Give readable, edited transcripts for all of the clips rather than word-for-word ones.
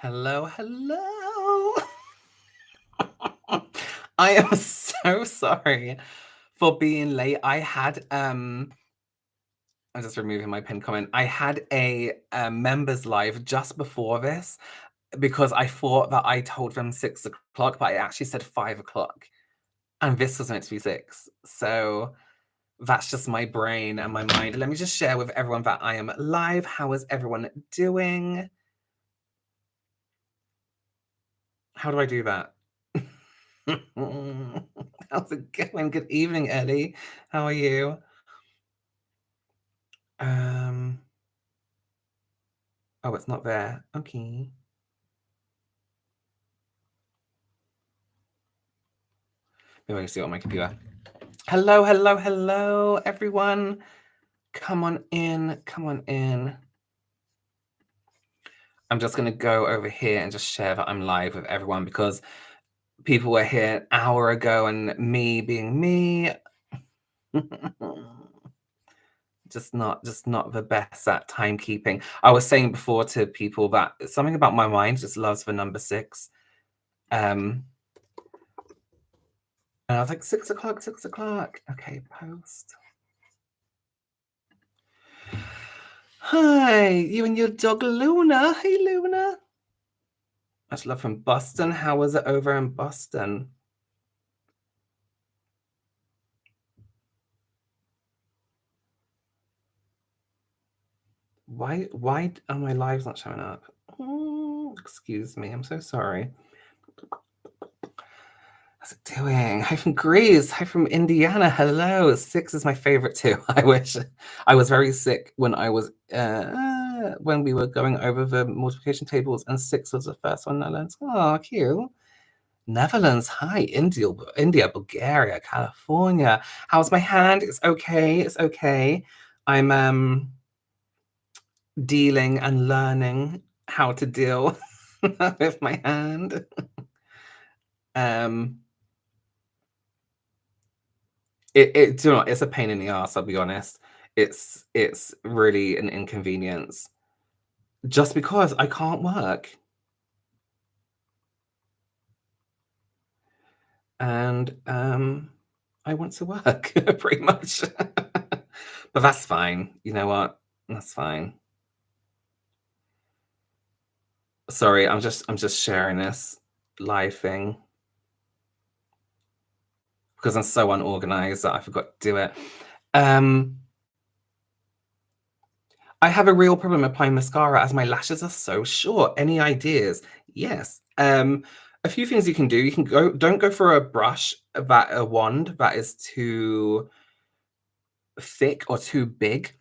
Hello, hello. I am so sorry for being late. I'm just removing my pinned comment. I had a members live just before this because I thought that I told them 6 o'clock, but I actually said 5 o'clock, and this was meant to be 6. So that's just my brain and my mind. Let me just share with everyone that I am live. How is everyone doing? How do I do that? How's it going? Good evening, Ellie. How are you? Um, oh, it's not there. Okay. Maybe I can see it on my computer. Hello, hello, hello, everyone. Come on in. Come on in. I'm just going to go over here and just share that I'm live with everyone because people were here an hour ago and me being me. just not the best at timekeeping. I was saying before to people that something about my mind just loves the number 6. And I was like, 6 o'clock, 6 o'clock. Okay, post. Hi, you and your dog Luna. Hey, Luna. Much love from Boston. How was it over in Boston? Why are my lives not showing up? Excuse me, I'm so sorry. How's it doing? Hi from Greece. Hi from Indiana. Hello. 6 is my favorite too. I wish I was very sick when we were going over the multiplication tables, and 6 was the first one I learned. Oh, cute. Netherlands. Hi, India, Bulgaria, California. How's my hand? It's okay. It's okay. I'm dealing and learning how to deal with my hand. Um do you know what? It's a pain in the ass, I'll be honest. It's really an inconvenience just because I can't work. And I want to work pretty much. But that's fine. You know what? That's fine. Sorry, I'm just sharing this live thing because I'm so unorganized that I forgot to do it. I have a real problem applying mascara as my lashes are so short. Any ideas? Yes. A few things you can do. You can don't go for a wand that is too thick or too big,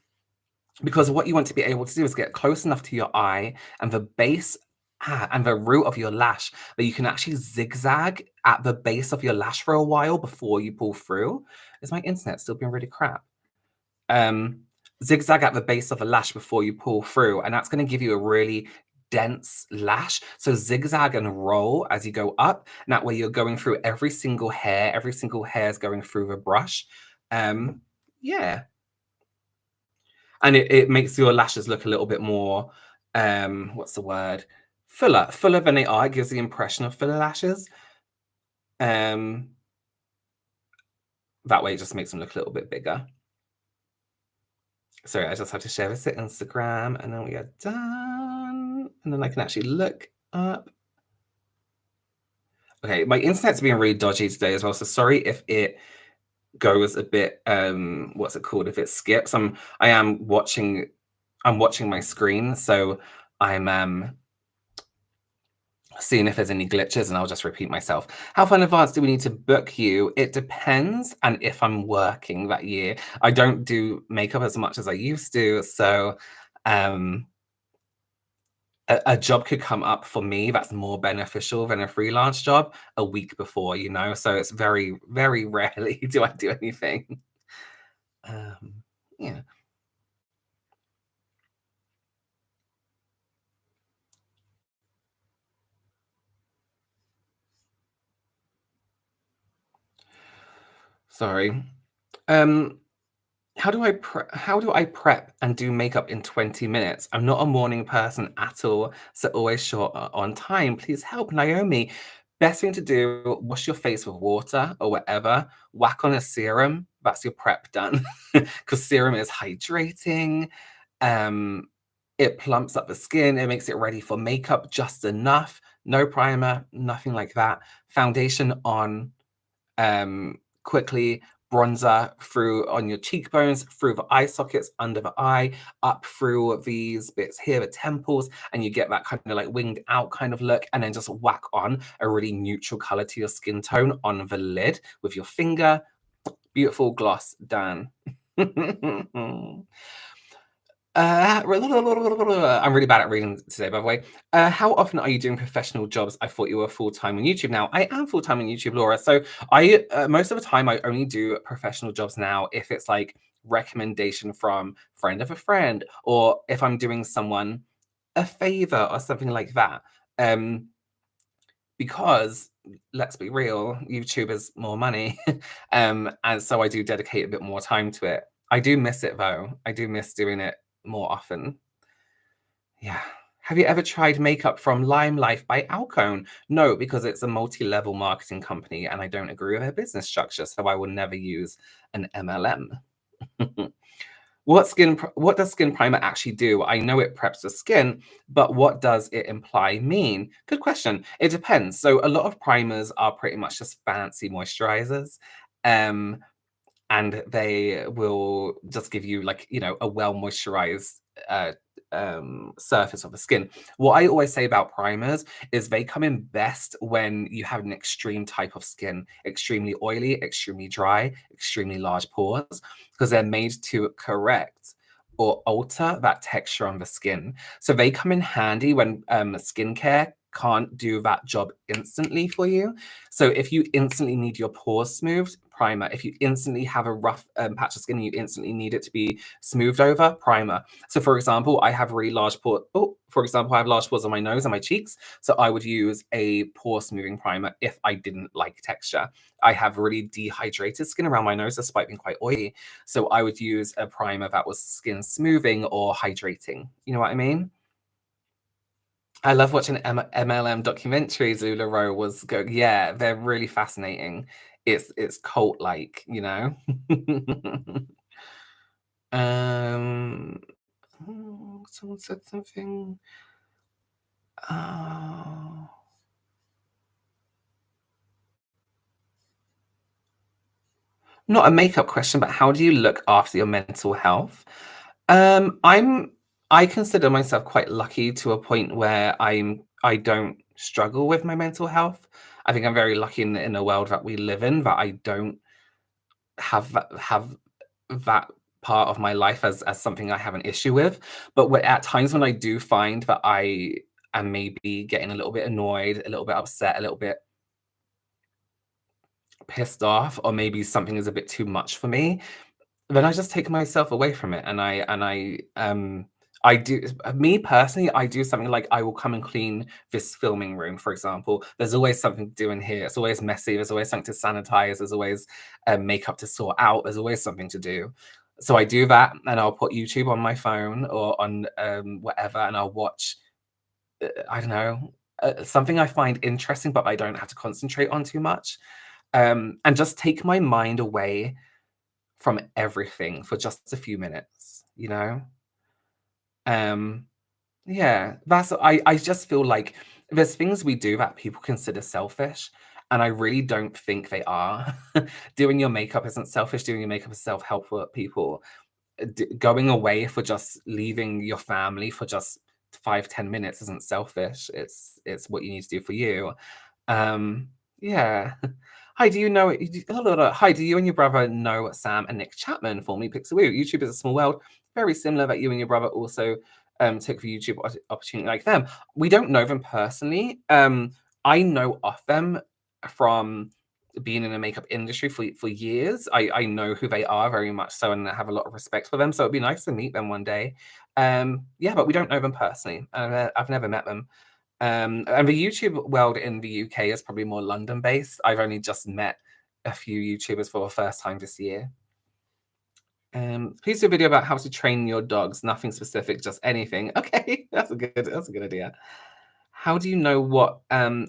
because what you want to be able to do is get close enough to your eye and the base and the root of your lash that you can actually zigzag at the base of your lash for a while before you pull through. Is my internet still being really crap? um, Zigzag at the base of a lash before you pull through, and that's going to give you a really dense lash. So zigzag and roll as you go up, and that way you're going through every single hair is going through the brush. Um, yeah, and it makes your lashes look a little bit more, what's the word? Fuller than they are. It gives the impression of fuller lashes. Um, that way it just makes them look a little bit bigger. Sorry, I just have to share this to Instagram and then we are done. And then I can actually look up. Okay, my internet's being really dodgy today as well. So sorry if it goes a bit what's it called? If it skips. I'm watching my screen, so I'm seeing if there's any glitches, and I'll just repeat myself. How far in advance do we need to book you? It depends, and if I'm working that year. I don't do makeup as much as I used to, so um a job could come up for me that's more beneficial than a freelance job a week before, so it's very, very rarely do I do anything. Yeah. Sorry. Um, How do I prep and do makeup in 20 minutes? I'm not a morning person at all, so always short on time. Please help, Naomi. Best thing to do, wash your face with water or whatever, whack on a serum. That's your prep done. Because serum is hydrating. Um, it plumps up the skin, it makes it ready for makeup just enough. No primer, nothing like that. Foundation on quickly, bronzer through on your cheekbones, through the eye sockets, under the eye, up through these bits here, the temples, and you get that kind of like winged out kind of look, and then just whack on a really neutral color to your skin tone on the lid with your finger. Beautiful gloss done. I'm really bad at reading today, by the way. How often are you doing professional jobs? I thought you were full time on YouTube now. I am full time on YouTube, Laura. So I most of the time I only do professional jobs now if it's like recommendation from friend of a friend, or if I'm doing someone a favor or something like that. Um, because let's be real, YouTube is more money, and so I do dedicate a bit more time to it. I do miss it though. I do miss doing it more often. Yeah. Have you ever tried makeup from Limelight by Alcone? No, because it's a multi-level marketing company and I don't agree with their business structure, so I will never use an MLM. What does skin primer actually do? I know it preps the skin, but what does it imply mean? Good question. It depends. So a lot of primers are pretty much just fancy moisturizers. Um, and they will just give you like a well moisturized uh, surface of the skin. What I always say about primers is they come in best when you have an extreme type of skin, extremely oily, extremely dry, extremely large pores, because they're made to correct or alter that texture on the skin. So they come in handy when skincare can't do that job instantly for you. So if you instantly need your pores smoothed, primer. If you instantly have a rough patch of skin and you instantly need it to be smoothed over, primer. So for example, I have really large pores. Oh, for example, I have large pores on my nose and my cheeks. So I would use a pore smoothing primer if I didn't like texture. I have really dehydrated skin around my nose despite being quite oily. So I would use a primer that was skin smoothing or hydrating. You know what I mean? I love watching MLM documentaries. Ularo was going, yeah, they're really fascinating. It's cult like, you know. um, Someone said something. Oh, not a makeup question, but how do you look after your mental health? I'm I consider myself quite lucky to a point where I don't struggle with my mental health. I think I'm very lucky in the world that we live in that I don't have that part of my life as something I have an issue with. But at times when I do find that I am maybe getting a little bit annoyed, a little bit upset, a little bit pissed off, or maybe something is a bit too much for me, then I just take myself away from it, and I do me personally, I do something like I will come and clean this filming room, for example. There's always something to do in here. It's always messy. There's always something to sanitize. There's always makeup to sort out. There's always something to do. So I do that, and I'll put YouTube on my phone or on whatever, and I'll watch. I don't know, something I find interesting, but I don't have to concentrate on too much, and just take my mind away from everything for just a few minutes, you know? Um, yeah, I just feel like there's things we do that people consider selfish, and I really don't think they are. Doing your makeup isn't selfish, doing your makeup is self-help for people. Going away for just leaving your family for just 5-10 minutes isn't selfish. It's what you need to do for you. Yeah. Hi, do you know? Hi, do you and your brother know Sam and Nick Chapman, formerly Pixeloo? YouTube is a small world. Very similar that you and your brother also took the YouTube opportunity like them. We don't know them personally. I know of them from being in the makeup industry for years. I know who they are very much so, and I have a lot of respect for them. So it'd be nice to meet them one day. Yeah, but we don't know them personally. I've never met them. And the YouTube world in the UK is probably more London based. I've only just met a few YouTubers for the first time this year. Please do a video about how to train your dogs. Nothing specific, just anything. Okay, that's a good idea. How do you know what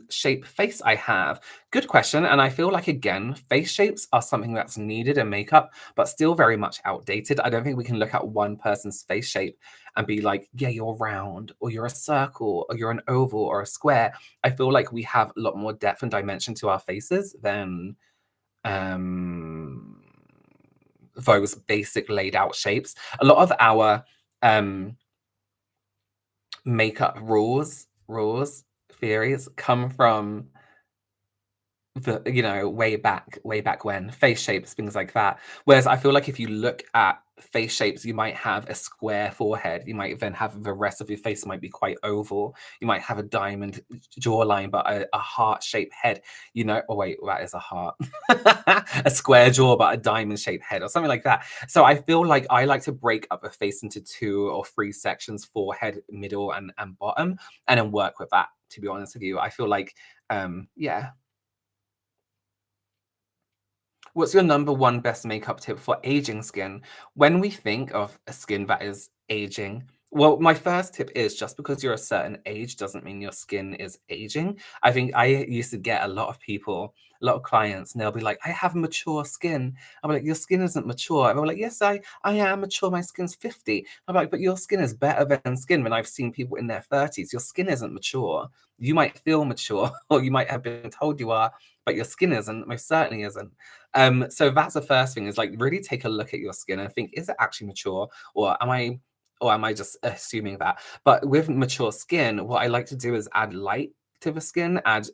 shape face I have? Good question. And I feel like, again, face shapes are something that's needed in makeup, but still very much outdated. I don't think we can look at one person's face shape and be like, yeah, you're round, or you're a circle, or you're an oval, or a square. I feel like we have a lot more depth and dimension to our faces than um, those basic laid out shapes. A lot of our um, makeup rules, theories come from way back when face shapes, things like that. Whereas I feel like if you look at face shapes, you might have a square forehead, you might then have the rest of your face might be quite oval, you might have a diamond jawline but a heart-shaped head, oh wait, that is a heart. A square jaw but a diamond shaped head or something like that. So I feel like I like to break up a face into two or three sections: forehead, middle, and bottom, and then work with that. To be honest with you, I feel like yeah. What's your number one best makeup tip for aging skin? When we think of a skin that is aging, well, my first tip is just because you're a certain age doesn't mean your skin is aging. I think I used to get a lot of people, a lot of clients, and they'll be like, I have mature skin. I'm like, your skin isn't mature. And they're like, yes, I am mature. My skin's 50. I'm like, but your skin is better than skin when I've seen people in their 30s. Your skin isn't mature. You might feel mature, or you might have been told you are, but your skin isn't, most certainly isn't. So that's the first thing, is like really take a look at your skin and think, is it actually mature, or am I just assuming that? But with mature skin, what I like to do is add light to the skin, add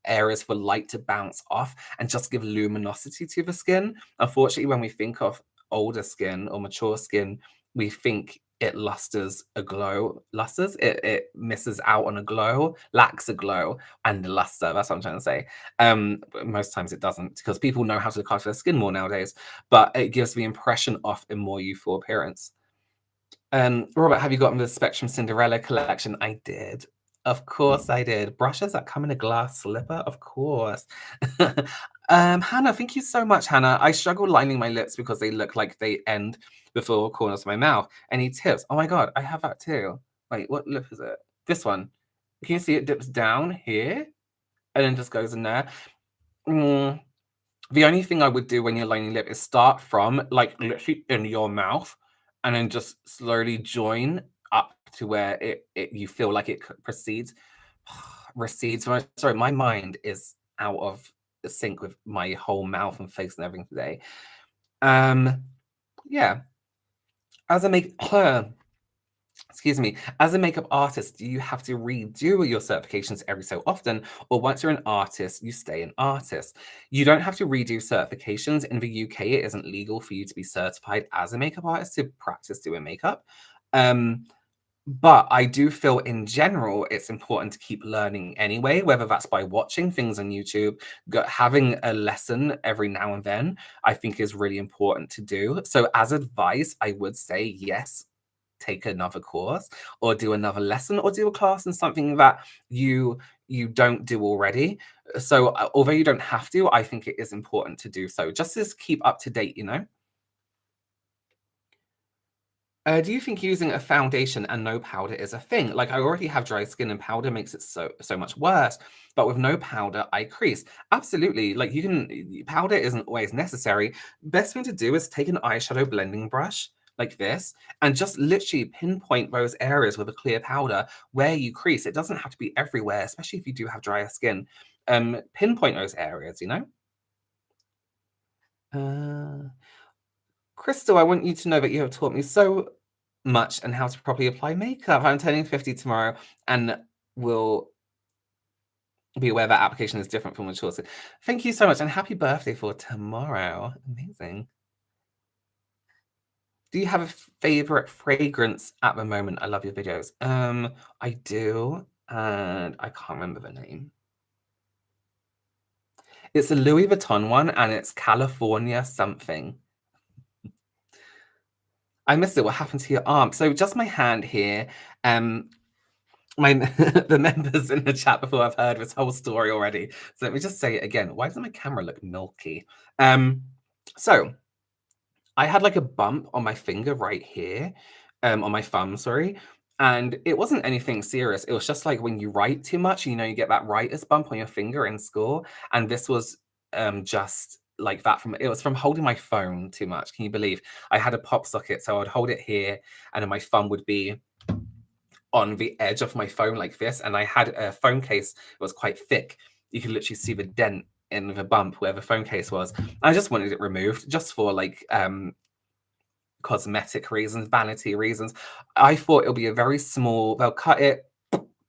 areas for light to bounce off, and just give luminosity to the skin. Unfortunately, when we think of older skin or mature skin, we think it it misses out on a glow, lacks a glow and a luster. That's what I'm trying to say. But most times it doesn't, because people know how to look after their skin more nowadays, but it gives the impression of a more youthful appearance. Robert, have you gotten the Spectrum Cinderella collection? I did. Of course I did. Brushes that come in a glass slipper? Of course. Hannah, thank you so much, Hannah. I struggle lining my lips because they look like they end before corners of my mouth. Any tips? Oh my God, I have that too. Wait, what lip is it? This one. Can you see it dips down here and then just goes in there? Mm, the only thing I would do when you're lining lip is start from like literally in your mouth and then just slowly join up to where it you feel like it proceeds, recedes. Sorry, my mind is out of sync with my whole mouth and face and everything today. Um, yeah. As I make excuse me, as a makeup artist, do you have to redo your certifications every so often, or once you're an artist, you stay an artist? You don't have to redo certifications. In the UK, it isn't legal for you to be certified as a makeup artist to practice doing makeup. Um, but I do feel in general, it's important to keep learning anyway, whether that's by watching things on YouTube, having a lesson every now and then, I think is really important to do. So, as advice, I would say yes, take another course or do another lesson or do a class in something that you don't do already. So, although you don't have to, I think it is important to do so, just to keep up to date. Do you think using a foundation and no powder is a thing? Like, I already have dry skin and powder makes it so much worse. But with no powder, I crease. Absolutely. Like, powder isn't always necessary. Best thing to do is take an eyeshadow blending brush like this and just literally pinpoint those areas with a clear powder where you crease. It doesn't have to be everywhere, especially if you do have drier skin. Pinpoint those areas. Uh, Crystal, I want you to know that you have taught me so much and how to properly apply makeup. I'm turning 50 tomorrow and will be aware that application is different from mature. So thank you so much and happy birthday for tomorrow. Amazing. Do you have a favorite fragrance at the moment? I love your videos. I do, and I can't remember the name. It's a Louis Vuitton one and it's California something. I missed it. What happened to your arm? So just my hand here. My the members in the chat before have heard this whole story already. So let me just say it again. Why does my camera look milky? So I had like a bump on my finger right here, on my thumb, sorry. And it wasn't anything serious. It was just like when you write too much, you get that writer's bump on your finger in school. And this was just like that from it was from holding my phone too much. Can you believe? I had a pop socket, so I'd hold it here, and then my thumb would be on the edge of my phone like this. And I had a phone case that was quite thick. You could literally see the dent in the bump where the phone case was. I just wanted it removed just for like cosmetic reasons, vanity reasons. I thought it'll be a very small, they'll cut it,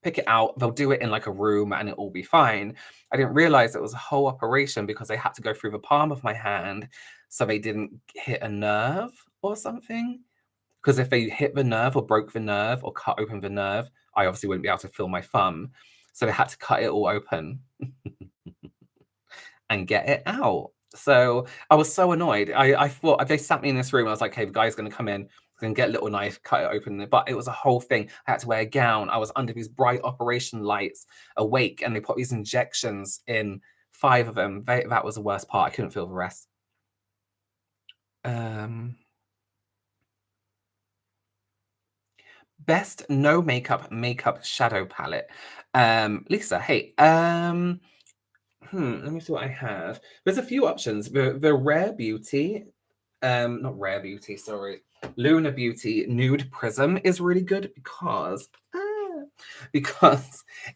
pick it out, they'll do it in like a room and it'll be fine. I didn't realize it was a whole operation because they had to go through the palm of my hand so they didn't hit a nerve or something. Because if they hit the nerve or broke the nerve or cut open the nerve, I obviously wouldn't be able to feel my thumb. So they had to cut it all open and get it out. So I was so annoyed. I thought they sat me in this room. I was like, "Hey, the guy's going to come in, he's going to get a little knife, cut it open." But it was a whole thing. I had to wear a gown. I was under these bright operation lights, awake, and they put these injections in, 5 of them. That was the worst part. I couldn't feel the rest. Um, Best no makeup shadow palette. Lisa, hey. Let me see what I have. There's a few options. The Rare Beauty, not Rare Beauty, sorry. Luna Beauty Nude Prism is really good because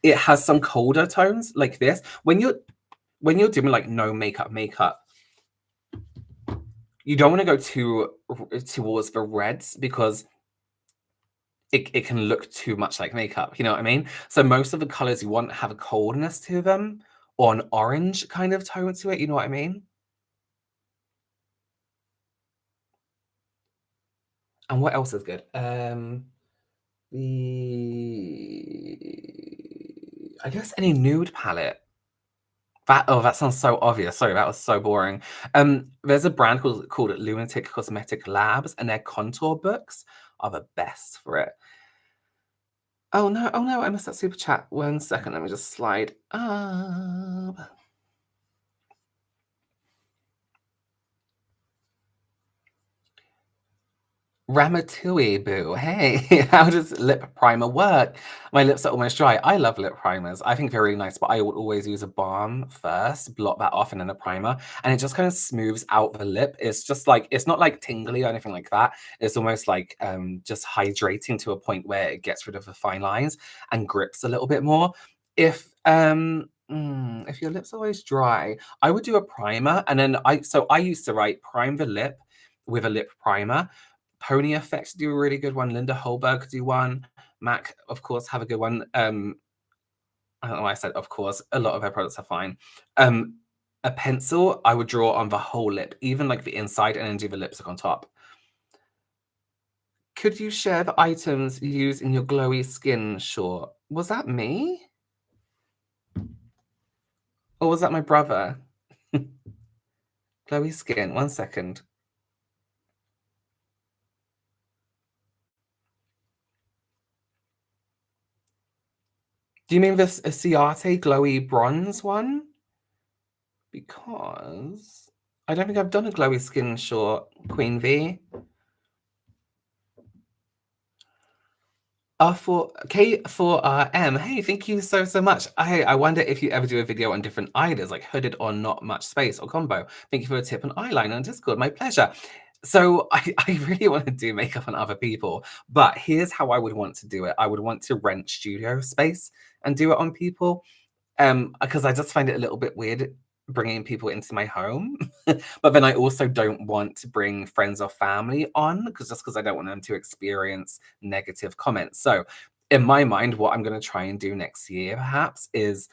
it has some colder tones like this. When you're doing like no makeup, you don't want to go too towards the reds because it can look too much like makeup. You know what I mean? So most of the colors you want have a coldness to them or an orange kind of tone to it. You know what I mean? And what else is good? I guess any nude palette. That sounds so obvious. Sorry, that was so boring. There's a brand called Lunatic Cosmetic Labs, and their contour books are the best for it. Oh no, I missed that super chat. 1 second, let me just slide up. Ramatui Boo, hey, how does lip primer work? My lips are almost dry. I love lip primers. I think they're really nice, but I would always use a balm first, blot that off, and then a primer. And it just kind of smooths out the lip. It's just like, it's not like tingly or anything like that. It's almost like just hydrating to a point where it gets rid of the fine lines and grips a little bit more. If your lips are always dry, I would do a primer. And then I used to write prime the lip with a lip primer. Pony Effect do a really good one. Linda Holberg do one. MAC, of course, have a good one. I don't know why I said of course. A lot of their products are fine. A pencil, I would draw on the whole lip, even like the inside, and then do the lipstick on top. Could you share the items you use in your glowy skin? Sure. Was that me? Or was that my brother? Glowy skin. 1 second. Do you mean this a Ciate glowy bronze one? Because I don't think I've done a glowy skin short, Queen V. R4M. Hey, thank you so much. I wonder if you ever do a video on different eyeliders, like hooded or not much space or combo. Thank you for a tip on eyeliner on Discord. My pleasure. So I really want to do makeup on other people, but here's how I would want to do it. I would want to rent studio space and do it on people. Because I just find it a little bit weird bringing people into my home. But then I also don't want to bring friends or family on because I don't want them to experience negative comments. So in my mind, what I'm going to try and do next year perhaps is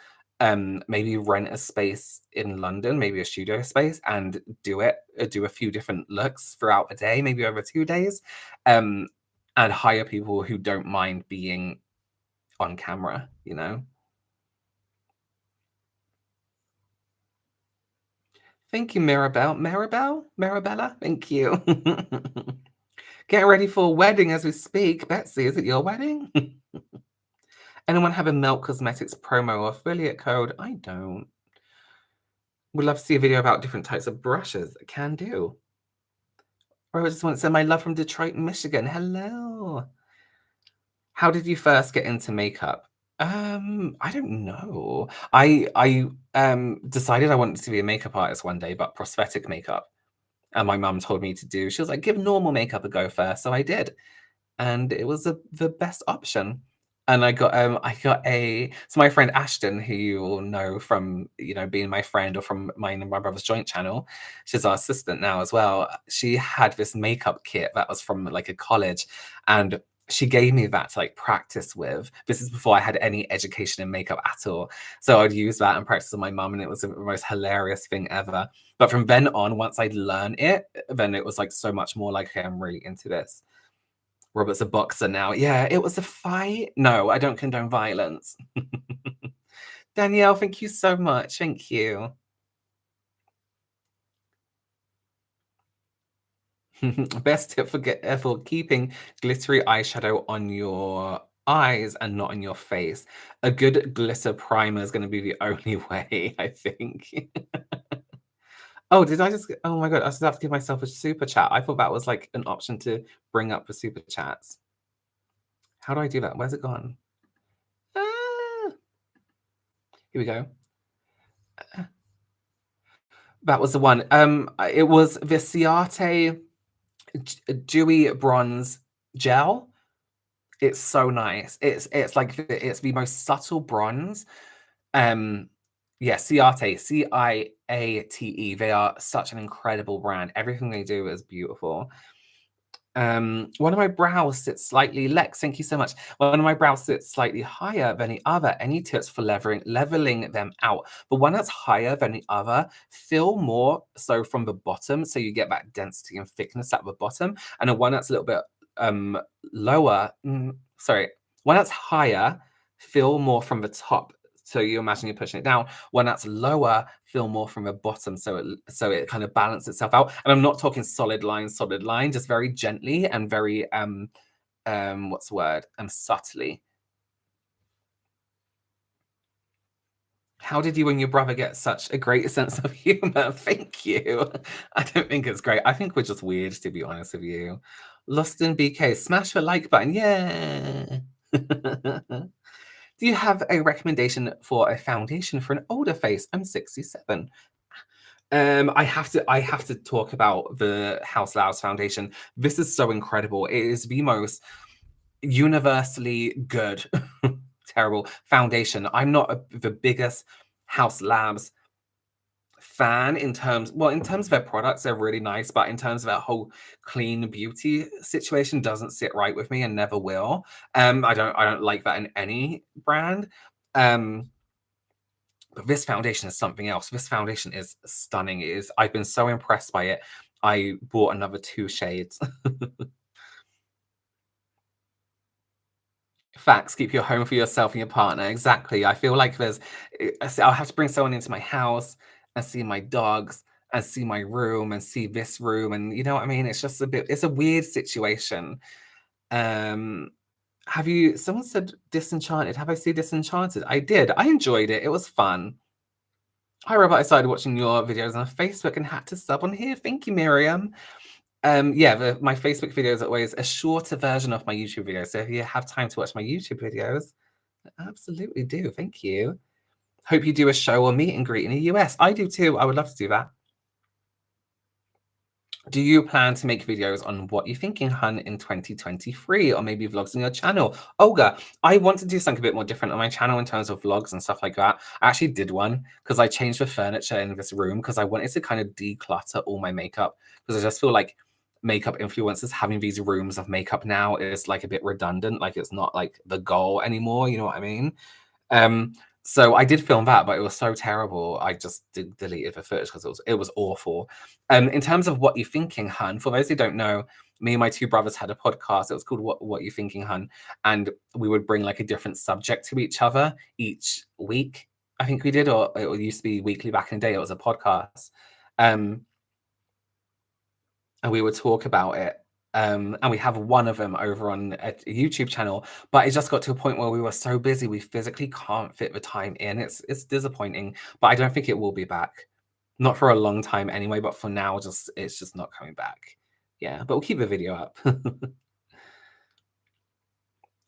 maybe rent a space in London, maybe a studio space, and do a few different looks throughout the day, maybe over 2 days, um, and hire people who don't mind being on camera, you know? Thank you, Mirabelle. Marabella? Thank you. Getting ready for a wedding as we speak. Betsy, is it your wedding? Anyone have a Milk Cosmetics promo or affiliate code? I don't. Would love to see a video about different types of brushes. Can do. Or I just want to send my love from Detroit, Michigan. Hello. How did you first get into makeup? I don't know. I decided I wanted to be a makeup artist one day, but prosthetic makeup. And my mum told me to do. She was like, give normal makeup a go first. So I did. And it was the best option. And I got a so my friend Ashton, who you all know from, being my friend or from mine and my brother's joint channel, she's our assistant now as well. She had this makeup kit that was from like a college, and she gave me that to like practice with. This is before I had any education in makeup at all. So I'd use that and practice with my mum, and it was the most hilarious thing ever. But from then on, once I'd learned it, then it was like so much more like, okay, I'm really into this. Robert's a boxer now. Yeah, it was a fight. No, I don't condone violence. Danielle, thank you so much. Thank you. Best tip for keeping glittery eyeshadow on your eyes and not on your face. A good glitter primer is going to be the only way, I think. Oh, did I just? Oh my god, I just have to give myself a super chat. I thought that was like an option to bring up the super chats. How do I do that? Where's it gone? Ah, here we go. That was the one. It was the Ciate Dewy Bronze Gel. It's so nice. It's like it's the most subtle bronze. Um, yeah, Ciate, Ciate. They are such an incredible brand. Everything they do is beautiful. One of my brows sits slightly, Lex, thank you so much. One of my brows sits slightly higher than the other. Any tips for leveling them out? The one that's higher than the other, fill more so from the bottom, so you get that density and thickness at the bottom. And the one that's a little bit lower, sorry, one that's higher, fill more from the top. So you imagine you're pushing it down. One that's lower, feel more from the bottom, so it kind of balances itself out. And I'm not talking solid line, just very gently and very what's the word? Subtly. How did you and your brother get such a great sense of humor? Thank you. I don't think it's great. I think we're just weird, to be honest with you. Lost in BK, smash the like button. Yeah. Do you have a recommendation for a foundation for an older face? I'm 67. I have to talk about the House Labs Foundation. This is so incredible. It is the most universally good, terrible foundation. I'm not the biggest House Labs fan in terms of their products, they're really nice, but in terms of that whole clean beauty situation doesn't sit right with me and never will. I don't like that in any brand. Um, but this foundation is something else. This foundation is stunning. I've been so impressed by it. I bought another 2 shades. Facts, keep your home for yourself and your partner. Exactly. I feel like I'll have to bring someone into my house and see my dogs and see my room and see this room. And you know what I mean? It's a weird situation. Um, someone said Disenchanted. Have I seen Disenchanted? I did. I enjoyed it. It was fun. Hi, Robert. I started watching your videos on Facebook and had to sub on here. Thank you, Miriam. Yeah, my Facebook videos are always a shorter version of my YouTube videos. So if you have time to watch my YouTube videos, absolutely do. Thank you. Hope you do a show or meet and greet in the US. I do too. I would love to do that. Do you plan to make videos on what you're thinking, hun, in 2023, or maybe vlogs on your channel? Olga, I want to do something a bit more different on my channel in terms of vlogs and stuff like that. I actually did one because I changed the furniture in this room because I wanted to kind of declutter all my makeup because I just feel like makeup influencers having these rooms of makeup now is like a bit redundant. Like it's not like the goal anymore. You know what I mean? Um, so I did film that, but it was so terrible. I just deleted the footage because it was awful. In terms of what you thinking, hun. For those who don't know, me and my 2 brothers had a podcast. It was called What You Thinking, Hun, and we would bring like a different subject to each other each week. I think we did, or it used to be weekly back in the day. It was a podcast. Um, and we would talk about it. And we have one of them over on a YouTube channel, but it just got to a point where we were so busy we physically can't fit the time in. It's disappointing, but I don't think it will be back. Not for a long time anyway, but for now, it's just not coming back. Yeah, but we'll keep the video up.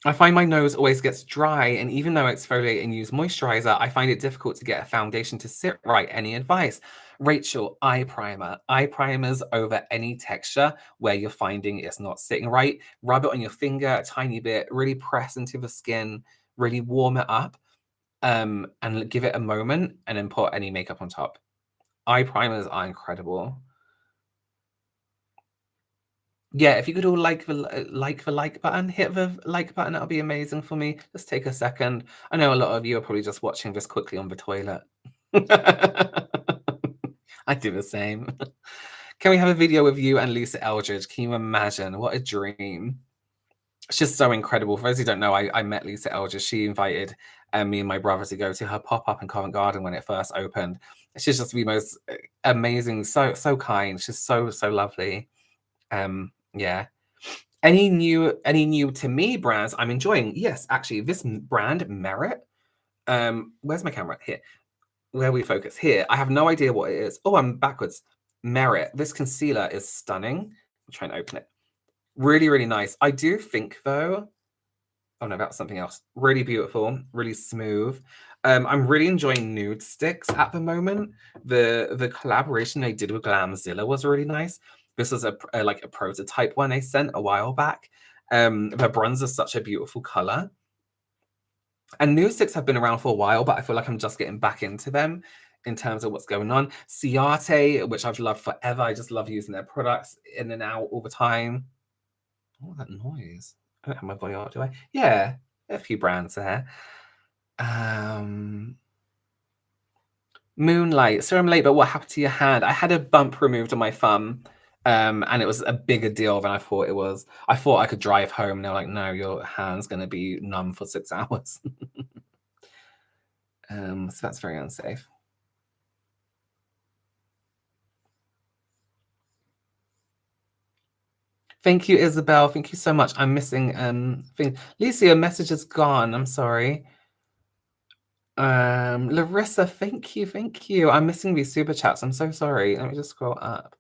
I find my nose always gets dry, and even though I exfoliate and use moisturizer, I find it difficult to get a foundation to sit right. Any advice? Rachel, eye primer. Eye primers over any texture where you're finding it's not sitting right. Rub it on your finger a tiny bit, really press into the skin, really warm it up, and give it a moment, and then put any makeup on top. Eye primers are incredible. Yeah, if you could all like the like button, hit the like button, that'll be amazing for me. Just take a second. I know a lot of you are probably just watching this quickly on the toilet. I do the same. Can we have a video with you and Lisa Eldridge? Can you imagine? What a dream. She's so incredible. For those who don't know, I met Lisa Eldridge. She invited me and my brother to go to her pop-up in Covent Garden when it first opened. She's just the most amazing, so kind. She's so lovely. Yeah. Any new to me brands I'm enjoying? Yes, actually, this brand Merit. Where's my camera? Here. Where we focus here. I have no idea what it is. Oh, I'm backwards. Merit. This concealer is stunning. I'm trying to open it. Really, really nice. I do think though. Oh no, that's something else. Really beautiful, really smooth. I'm really enjoying nude sticks at the moment. The collaboration they did with Glamzilla was really nice. This was like a prototype one they sent a while back. The bronzer is such a beautiful color. And nude sticks have been around for a while, but I feel like I'm just getting back into them in terms of what's going on. Ciate, which I've loved forever. I just love using their products in and out all the time. What that noise? I don't have my volume, do I? Yeah, a few brands there. Moonlight. Sorry I'm late, but what happened to your hand? I had a bump removed on my thumb, and it was a bigger deal than I thought it was. I thought I could drive home, and they're like, no, your hand's going to be numb for 6 hours. So that's very unsafe. Thank you, Isabel. Thank you so much. I'm missing thing. Lisa, your message is gone. I'm sorry. Larissa, thank you, thank you. I'm missing these super chats. I'm so sorry. Let me just scroll up.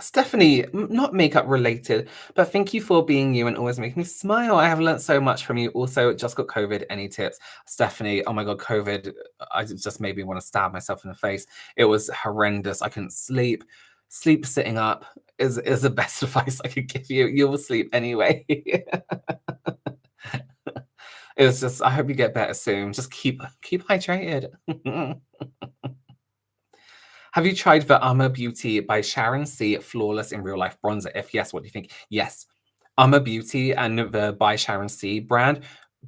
Stephanie, not makeup related, but thank you for being you and always making me smile. I have learned so much from you. Also, just got COVID. Any tips? Stephanie, oh my God, COVID, I just made me want to stab myself in the face. It was horrendous. I couldn't sleep. Sleep sitting up is the best advice I could give you. You will sleep anyway. It was just, I hope you get better soon. Just keep hydrated. Have you tried the Armor Beauty by Sharon C. Flawless in Real Life Bronzer? If yes, what do you think? Yes. Armor Beauty and the by Sharon C brand,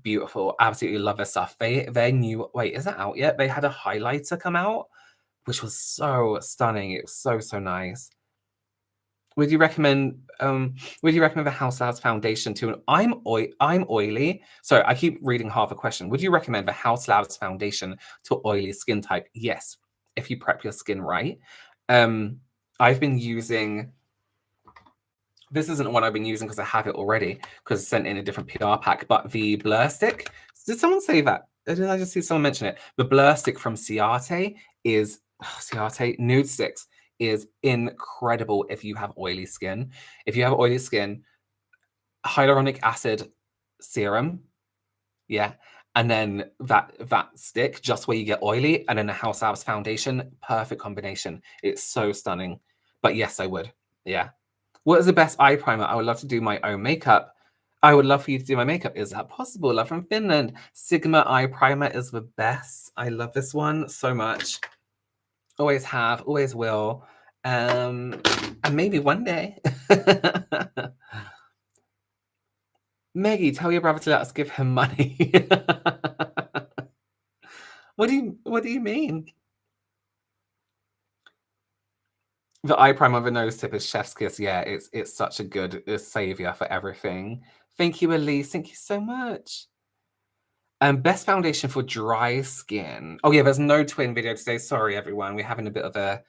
beautiful. Absolutely love their stuff. They new, wait, is that out yet? They had a highlighter come out, which was so stunning. It was so nice. Would you recommend the House Labs foundation to I'm oily. Sorry, I keep reading half a question. Would you recommend the House Labs foundation to oily skin type? Yes, if you prep your skin right. I've been using this isn't one I've been using because I have it already because it's sent in a different PR pack, but the blur stick. Did someone say that? Did I just see someone mention it? The blur stick from Ciate is Ciate Nude Sticks is incredible if you have oily skin. If you have oily skin, hyaluronic acid serum, yeah, and then that stick just where you get oily, and then the House Labs foundation, perfect combination. It's so stunning. But yes, I would. Yeah. What is the best eye primer? I would love to do my own makeup. I would love for you to do my makeup. Is that possible? Love from Finland. Sigma eye primer is the best. I love this one so much. Always have, always will. And maybe one day. Maggie, tell your brother to let us give him money. What do you mean? The eye primer of a nose tip is chef's kiss. Yeah, it's such a good savior for everything. Thank you, Elise. Thank you so much. Best foundation for dry skin. Oh yeah, there's no twin video today. Sorry, everyone. We're having a bit of a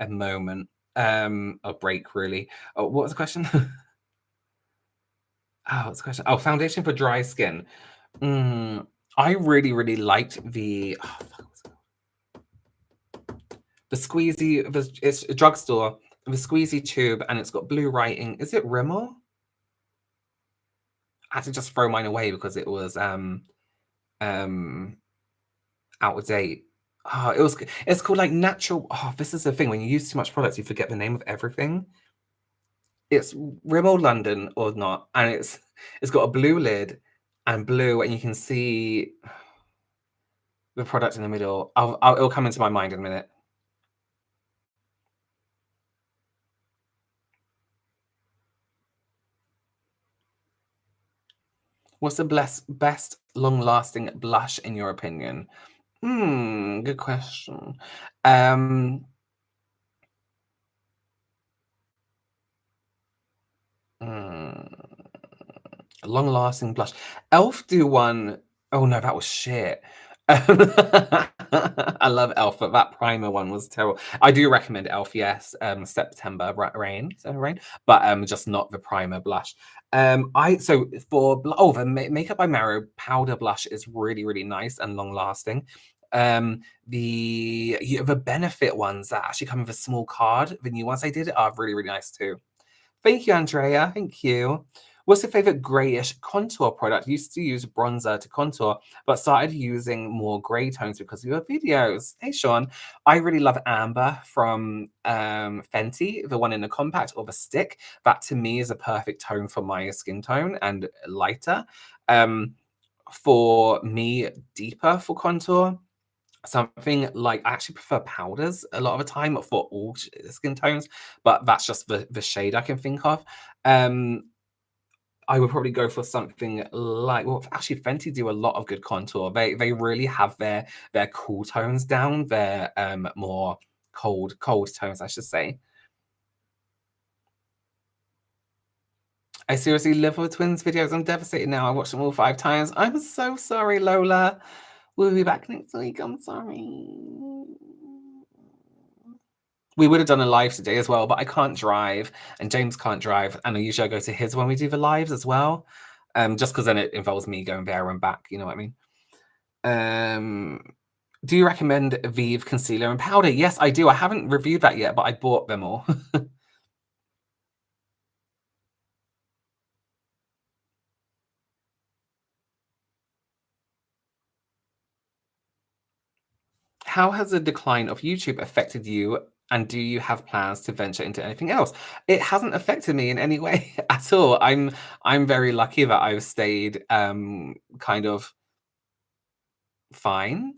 moment. A break, really. Oh, what was the question? Oh, what's the question? Oh, foundation for dry skin. I really liked the the squeezy. It's a drugstore. the squeezy tube, and it's got blue writing. Is it Rimmel? I had to just throw mine away because it was um out of date. Oh, it's called like natural. Oh, this is the thing. When you use too much products, you forget the name of everything. It's Rimmel London or not, and it's got a blue lid and blue, and you can see the product in the middle. It'll come into my mind in a minute. What's the best long-lasting blush in your opinion? Good question. Um, mm, long-lasting blush. Elf do one. Oh no, that was shit. I love Elf, but that primer one was terrible. I do recommend Elf, yes. September Rain, is that Rain, but just not the primer blush. I so for the Makeup by Marrow powder blush is really nice and long lasting. The Benefit ones that actually come with a small card, the new ones I did are really nice too. Thank you, Andrea. Thank you. What's your favorite grayish contour product? Used to use bronzer to contour, but started using more gray tones because of your videos. Hey, Sean. I really love Amber from Fenty, the one in the compact or the stick. That to me is a perfect tone for my skin tone and lighter. Um, for me, deeper for contour. Something like I actually prefer powders a lot of the time for all skin tones, but that's just the shade I can think of. Um, I would probably go for something like well, actually Fenty do a lot of good contour. They really have their cool tones down, their more cold tones, I should say. I seriously live with twins videos. I'm devastated now. I watched them all 5 times. I'm so sorry, Lola. We'll be back next week. I'm sorry. We would have done a live today as well, but I can't drive and James can't drive. And usually I go to his when we do the lives as well. Just because then it involves me going there and back, you know what I mean? Um, do you recommend Vive concealer and powder? Yes, I do. I haven't reviewed that yet, but I bought them all. How has the decline of YouTube affected you? And do you have plans to venture into anything else? It hasn't affected me in any way at all. I'm very lucky that I've stayed kind of fine.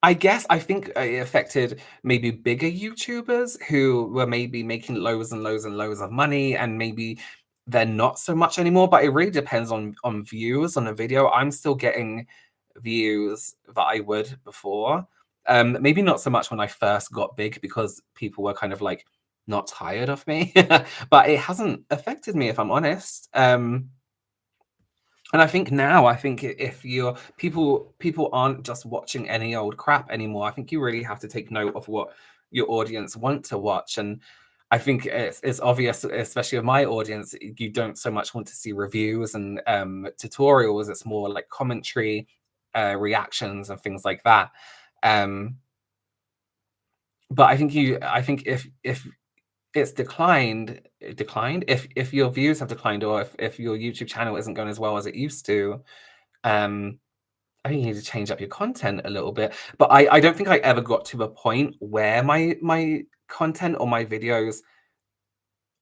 I guess I think it affected maybe bigger YouTubers who were maybe making loads and loads and loads of money, and maybe they're not so much anymore. But it really depends on views on a video. I'm still getting views that I would before. Maybe not so much when I first got big because people were kind of like not tired of me, but it hasn't affected me if I'm honest. And I think now, I think if you're people aren't just watching any old crap anymore. I think you really have to take note of what your audience want to watch. And I think it's obvious, especially with my audience, you don't so much want to see reviews and tutorials. It's more like commentary, reactions, and things like that. Um, but I think if it's declined, if your views have declined or if your YouTube channel isn't going as well as it used to, um, I think you need to change up your content a little bit. But I don't think I ever got to a point where my content or my videos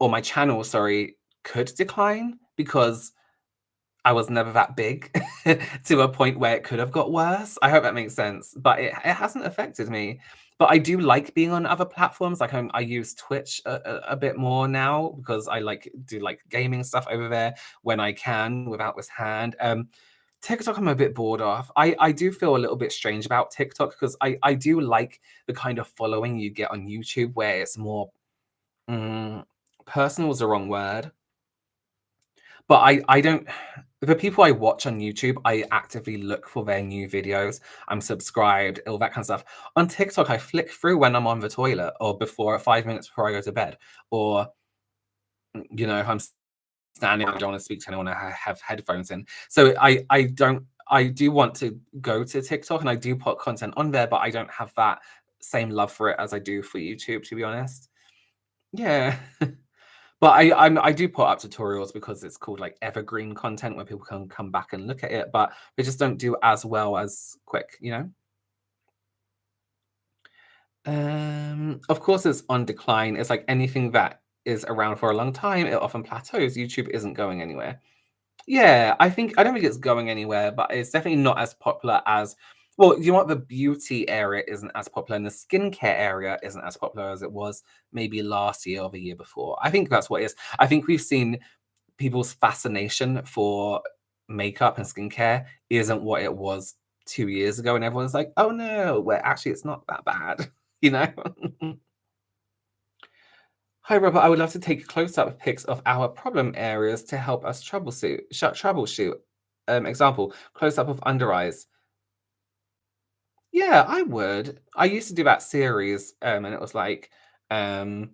or my channel, sorry, could decline because I was never that big to a point where it could have got worse. I hope that makes sense, but it hasn't affected me. But I do like being on other platforms. Like I use Twitch a bit more now because I like do like gaming stuff over there when I can without this hand. TikTok, I'm a bit bored of. I do feel a little bit strange about TikTok because I do like the kind of following you get on YouTube where it's more mm, personal is the wrong word, but I don't the people I watch on YouTube, I actively look for their new videos. I'm subscribed, all that kind of stuff. On TikTok, I flick through when I'm on the toilet or before 5 minutes before I go to bed. Or, if I'm standing, I don't want to speak to anyone, I have headphones in. So I do want to go to TikTok and I do put content on there, but I don't have that same love for it as I do for YouTube, to be honest. Yeah. But I do put up tutorials because it's called, like, evergreen content where people can come back and look at it, but they just don't do as well as quick, you know? Of course, it's on decline. It's like anything that is around for a long time, it often plateaus. YouTube isn't going anywhere. Yeah, I don't think it's going anywhere, but it's definitely not as popular as well, you know what? The beauty area isn't as popular, and the skincare area isn't as popular as it was maybe last year or the year before. I think that's what it is. I think we've seen people's fascination for makeup and skincare isn't what it was 2 years ago, and everyone's like, "Oh, no, well, actually, it's not that bad," you know? Hi, Robert. I would love to take close-up pics of our problem areas to help us troubleshoot. Example, close-up of under eyes. Yeah, I would. I used to do that series, and it was like, um,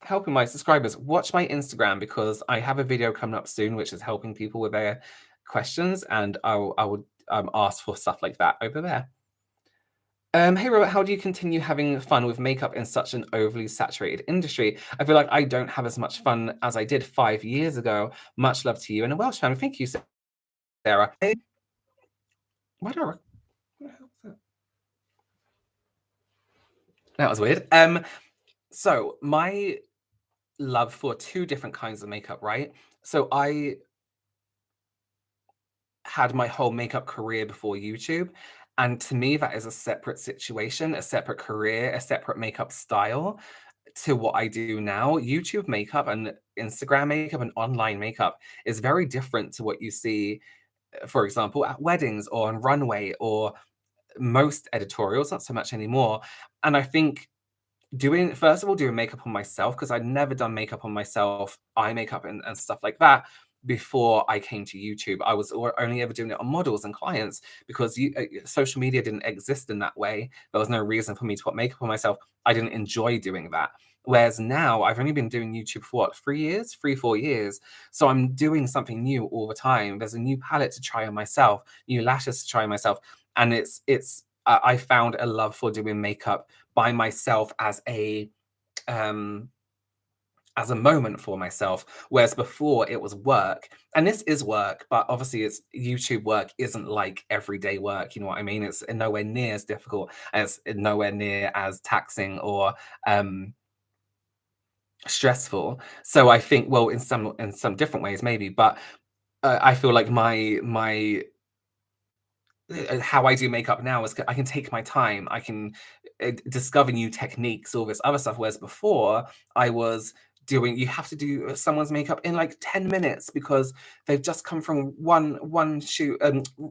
helping my subscribers watch my Instagram because I have a video coming up soon, which is helping people with their questions, and I would ask for stuff like that over there. Hey Robert, how do you continue having fun with makeup in such an overly saturated industry? I feel like I don't have as much fun as I did 5 years ago. Much love to you and a Welsh family. Thank you, Sarah. Hey, why do I? What the hell was that? That was weird. So my love for two different kinds of makeup, right? So I had my whole makeup career before YouTube. And to me, that is a separate situation, a separate career, a separate makeup style to what I do now. YouTube makeup and Instagram makeup and online makeup is very different to what you see, for example, at weddings or on runway or most editorials, not so much anymore. And I think doing first of all, doing makeup on myself, because 'cause I'd never done makeup on myself, eye makeup and stuff like that before I came to YouTube. I was only ever doing it on models and clients because social media didn't exist in that way. There was no reason for me to put makeup on myself. I didn't enjoy doing that. Whereas now I've only been doing YouTube for what, 3 years? 3, 4 years. So I'm doing something new all the time. There's a new palette to try on myself, new lashes to try on myself, and I found a love for doing makeup by myself um as a moment for myself, whereas before it was work. And this is work, but obviously it's YouTube work isn't like everyday work, you know what I mean? It's nowhere near as difficult, and it's nowhere near as taxing or um stressful. So I think, well, in some different ways maybe, but I feel like my how I do makeup now is I can take my time. I can discover new techniques, all this other stuff. Whereas before, I was doing. You have to do someone's makeup in like 10 minutes because they've just come from one shoot,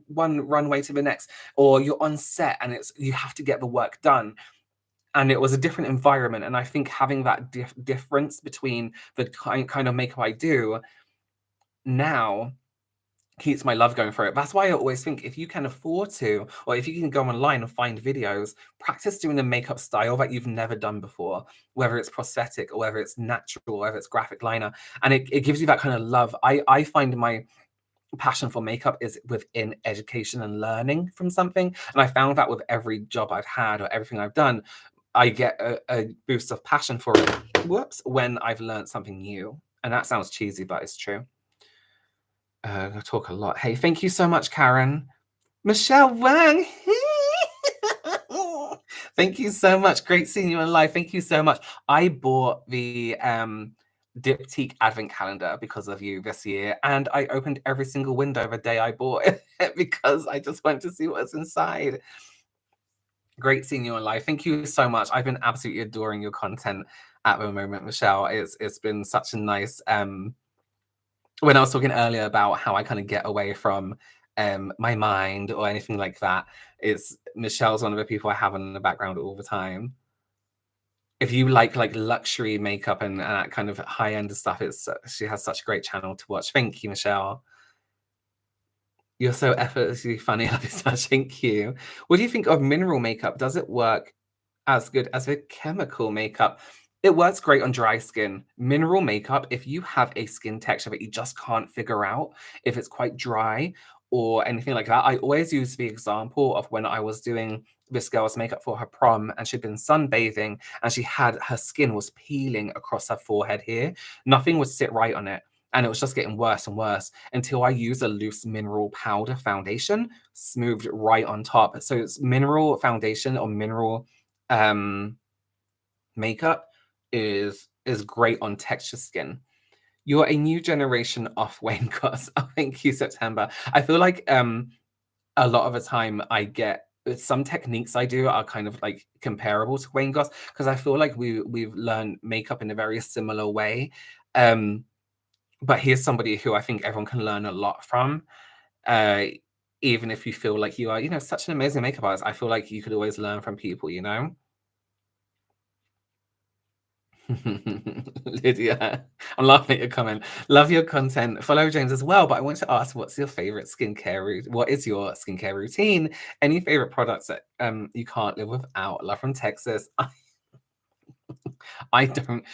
one runway to the next, or you're on set and it's you have to get the work done. And it was a different environment. And I think having that difference between the kind of makeup I do now keeps my love going for it. That's why I always think if you can afford to, or if you can go online and find videos, practice doing a makeup style that you've never done before, whether it's prosthetic or whether it's natural, or whether it's graphic liner. And it gives you that kind of love. I find my passion for makeup is within education and learning from something. And I found that with every job I've had or everything I've done, I get a boost of passion for it. Whoops, when I've learned something new. And that sounds cheesy, but it's true. I talk a lot. Hey, thank you so much, Karen. Michelle Wang. Thank you so much. Great seeing you in live. Thank you so much. I bought the Diptyque Advent Calendar because of you this year, and I opened every single window the day I bought it because I just wanted to see what's inside. Great seeing you in live. Thank you so much. I've been absolutely adoring your content at the moment, Michelle. It's been such a nice when I was talking earlier about how I kind of get away from my mind or anything like that, it's Michelle's one of the people I have in the background all the time. If you like luxury makeup and that kind of high end stuff, it's she has such a great channel to watch. Thank you, Michelle. You're so effortlessly funny. I love you so much. Thank you. What do you think of mineral makeup? Does it work as good as the chemical makeup? It works great on dry skin. Mineral makeup, if you have a skin texture that you just can't figure out, if it's quite dry, or anything like that. I always use the example of when I was doing this girl's makeup for her prom and she'd been sunbathing and she had her skin was peeling across her forehead here. Nothing would sit right on it. And it was just getting worse and worse until I used a loose mineral powder foundation, smoothed right on top. So it's mineral foundation or mineral um, makeup is great on texture skin. You're a new generation of Wayne Goss. Oh, thank you, September. I feel like a lot of the time I get some techniques I do are kind of like comparable to Wayne Goss because I feel like we've learned makeup in a very similar way. Um, but here's somebody who I think everyone can learn a lot from. Uh, even if you feel like you are, such an amazing makeup artist, I feel like you could always learn from people. Lydia, I'm laughing at your comment. Love your content. Follow James as well, but I want to ask, what's your favorite skincare routine? What is your skincare routine? Any favorite products that you can't live without? Love from Texas. I don't.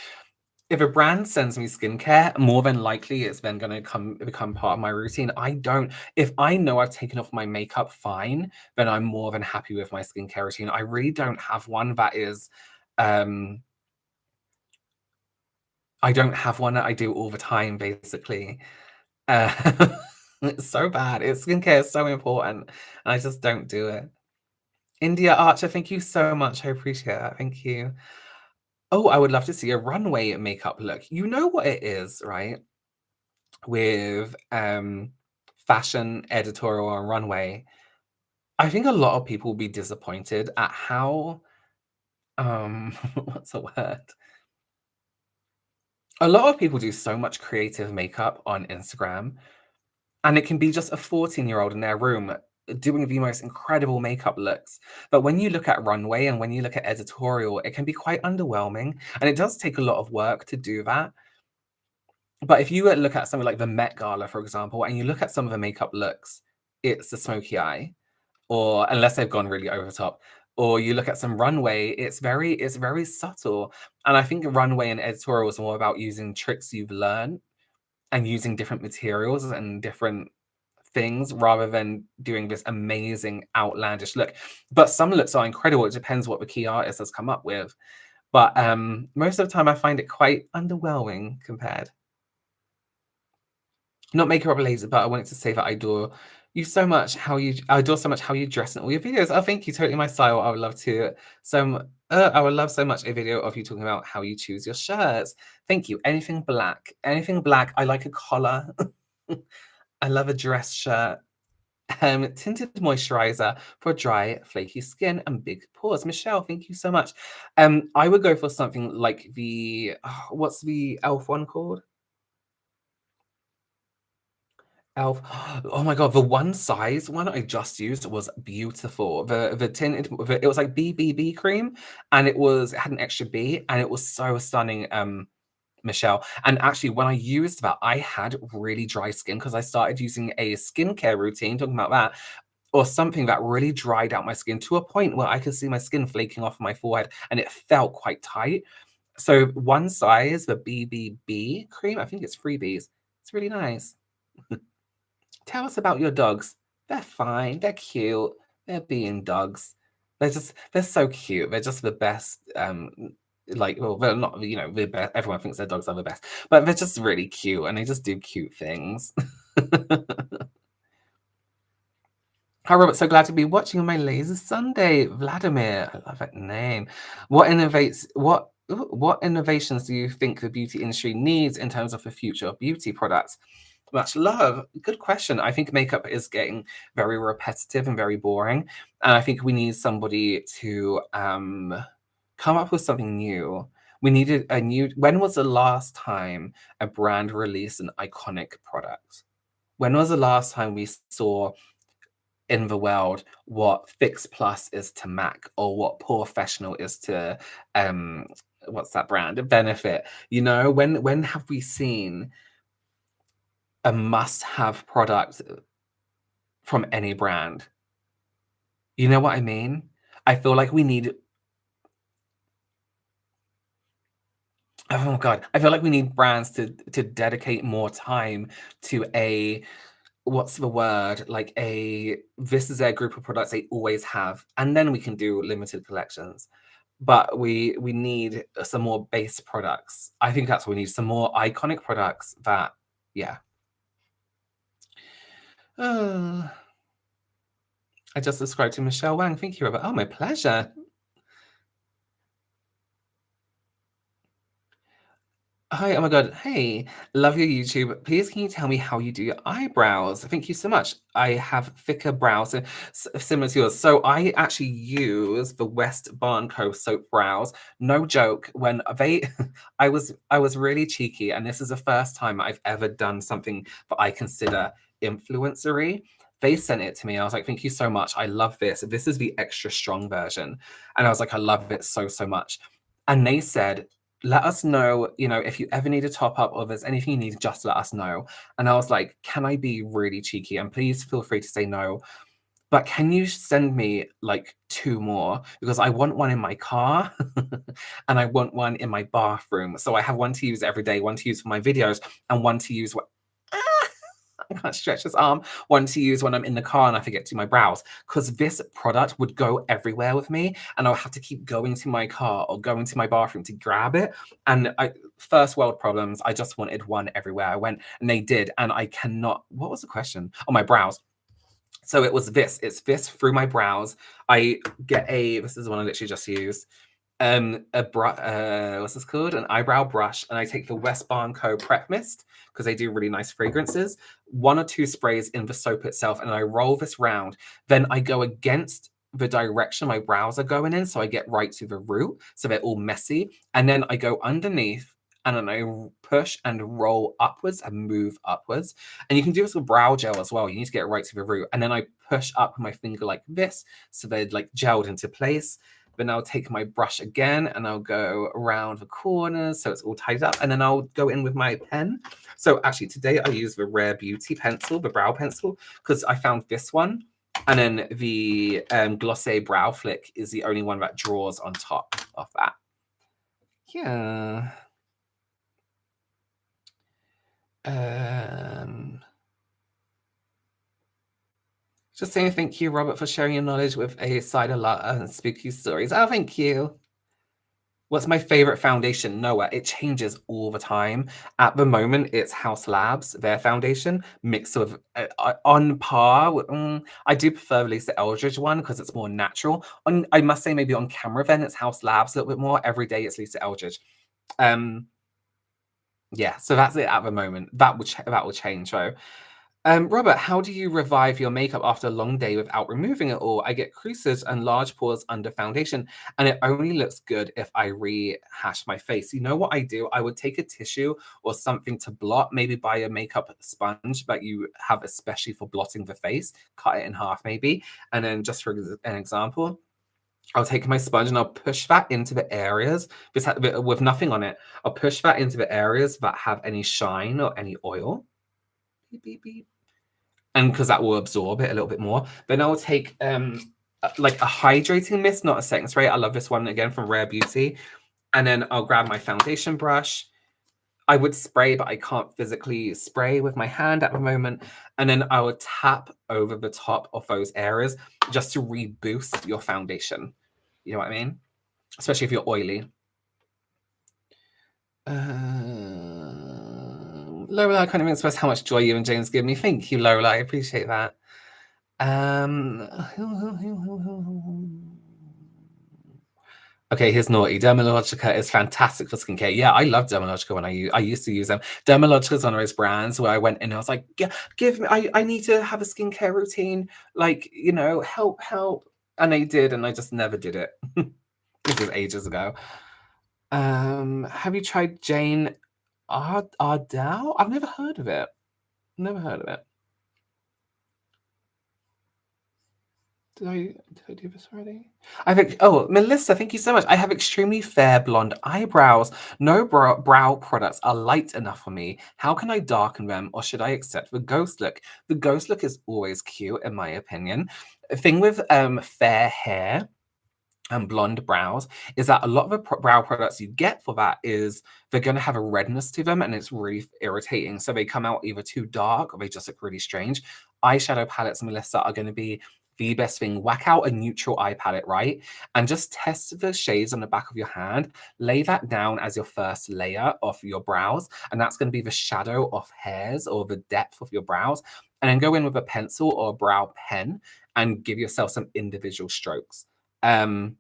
If a brand sends me skincare, more than likely it's then going to become part of my routine. I don't. If I know I've taken off my makeup, fine. Then I'm more than happy with my skincare routine. I really don't have one that is. Um, I don't have one that I do all the time, basically. Uh, it's so bad. Skincare is so important, and I just don't do it. India Archer, thank you so much. I appreciate that. Thank you. Oh, I would love to see a runway makeup look. You know what it is, right? With fashion editorial on runway. I think a lot of people will be disappointed at how what's the word? A lot of people do so much creative makeup on Instagram. And it can be just a 14-year-old in their room doing the most incredible makeup looks. But when you look at runway and when you look at editorial, it can be quite underwhelming. And it does take a lot of work to do that. But if you look at something like the Met Gala, for example, and you look at some of the makeup looks, it's a smoky eye, or unless they've gone really over the top. Or you look at some runway, it's very subtle. And I think runway and editorial is more about using tricks you've learned and using different materials and different things rather than doing this amazing outlandish look. But some looks are incredible. It depends what the key artist has come up with. But most of the time I find it quite underwhelming compared. Not makeup related, but I wanted to say that I adore so much how you dress in all your videos. Oh, thank you, totally my style. I would love to I would love so much a video of you talking about how you choose your shirts. Thank you. Anything black. Anything black. I like a collar. I love a dress shirt. Tinted moisturizer for dry, flaky skin and big pores. Michelle, thank you so much. I would go for something like what's the elf one called? Elf. Oh my god, the one size one I just used was beautiful. The tinted, it was like BBB cream, and it had an extra B, and it was so stunning. Michelle. And actually, when I used that, I had really dry skin because I started using a skincare routine, talking about that, or something that really dried out my skin to a point where I could see my skin flaking off my forehead and it felt quite tight. So one size, the BBB cream, I think it's freebies. It's really nice. Tell us about your dogs. They're fine. They're cute. They're being dogs. They're so cute. They're just the best. Well, they're not, the best. Everyone thinks their dogs are the best, but they're just really cute and they just do cute things. Hi, Robert. So glad to be watching on my lazy Sunday. Vladimir, I love that name. What innovations do you think the beauty industry needs in terms of the future of beauty products? Much love. Good question. I think makeup is getting very repetitive and very boring, and I think we need somebody to come up with something new. We needed a new. When was the last time a brand released an iconic product? When was the last time we saw in the world what Fix Plus is to MAC or what Professional is to what's that brand? Benefit. When have we seen a must-have product from any brand? You know what I mean? I feel like we need oh god, I feel like we need brands to dedicate more time to a what's the word? Like this is their group of products they always have, and then we can do limited collections. But we need some more base products. I think that's what we need, some more iconic products that, yeah. Uh, I just subscribed to Michelle Wang. Thank you, Robert. Oh, my pleasure. Hi, oh my God. Hey, love your YouTube. Please, can you tell me how you do your eyebrows? Thank you so much. I have thicker brows, similar to yours. So I actually use the West Barnco soap brows. No joke. When they, I was really cheeky, and this is the first time I've ever done something that I consider influencery. They sent it to me. I was like, thank you so much. I love this. This is the extra strong version. And I was like, I love it so, so much. And they said, let us know, if you ever need a top up or there's anything you need, just let us know. And I was like, can I be really cheeky? And please feel free to say no. But can you send me like two more? Because I want one in my car and I want one in my bathroom. So I have one to use every day, one to use for my videos, and one to use I can't stretch this arm. One to use when I'm in the car and I forget to do my brows. Because this product would go everywhere with me, and I'll have to keep going to my car or going to my bathroom to grab it. And first world problems, I just wanted one everywhere I went, and they did. And I cannot. What was the question? Oh, my brows. So it was this. It's this through my brows. I get this is the one I literally just used. What's this called? An eyebrow brush, and I take the West Barn Co Prep Mist because they do really nice fragrances. One or two sprays in the soap itself, and I roll this round. Then I go against the direction my brows are going in, so I get right to the root, so they're all messy. And then I go underneath, and then I push and roll upwards and move upwards. And you can do this with brow gel as well. You need to get it right to the root, and then I push up with my finger like this, so they're like gelled into place. Then I'll take my brush again and I'll go around the corners so it's all tied up, and then I'll go in with my pen. So actually today I use the Rare Beauty pencil, the brow pencil, because I found this one, and then the Glossier Brow Flick is the only one that draws on top of that. Yeah. Just saying thank you, Robert, for sharing your knowledge with a side of spooky stories. Oh, thank you. What's my favorite foundation? Nowhere. It changes all the time. At the moment, it's House Labs, their foundation, mixed with on par. I do prefer the Lisa Eldridge one because it's more natural. I must say, maybe on camera, then it's House Labs a little bit more. Every day, it's Lisa Eldridge. Yeah, so that's it at the moment. That will change though. Robert, how do you revive your makeup after a long day without removing it all? I get creases and large pores under foundation, and it only looks good if I rehash my face. You know what I do? I would take a tissue or something to blot, maybe buy a makeup sponge that you have especially for blotting the face, cut it in half maybe, and then just for an example, I'll take my sponge and I'll push that into the areas with nothing on it. I'll push that into the areas that have any shine or any oil. Beep, beep, beep. And because that will absorb it a little bit more. Then I'll take like a hydrating mist, not a setting spray. I love this one again from Rare Beauty. And then I'll grab my foundation brush. I would spray, but I can't physically spray with my hand at the moment. And then I would tap over the top of those areas just to reboost your foundation. You know what I mean? Especially if you're oily. Lola, I can't even express how much joy you and James give me. Thank you, Lola. I appreciate that. Okay, here's naughty. Dermalogica is fantastic for skincare. Yeah, I love Dermalogica when I used to use them. Dermalogica is one of those brands where I went in and I was like, give me, I need to have a skincare routine. Like, help. And they did, and I just never did it. This was ages ago. Have you tried Jane Ardell? I've never heard of it. Never heard of it. Did I do this already? Melissa, thank you so much. I have extremely fair blonde eyebrows. No brow products are light enough for me. How can I darken them, or should I accept the ghost look? The ghost look is always cute, in my opinion. The thing with fair hair, and blonde brows is that a lot of the brow products you get for that is they're going to have a redness to them and it's really irritating. So they come out either too dark or they just look really strange. Eyeshadow palettes, Melissa, are going to be the best thing. Whack out a neutral eye palette, right? And just test the shades on the back of your hand. Lay that down as your first layer of your brows. And that's going to be the shadow of hairs or the depth of your brows. And then go in with a pencil or a brow pen and give yourself some individual strokes. Um,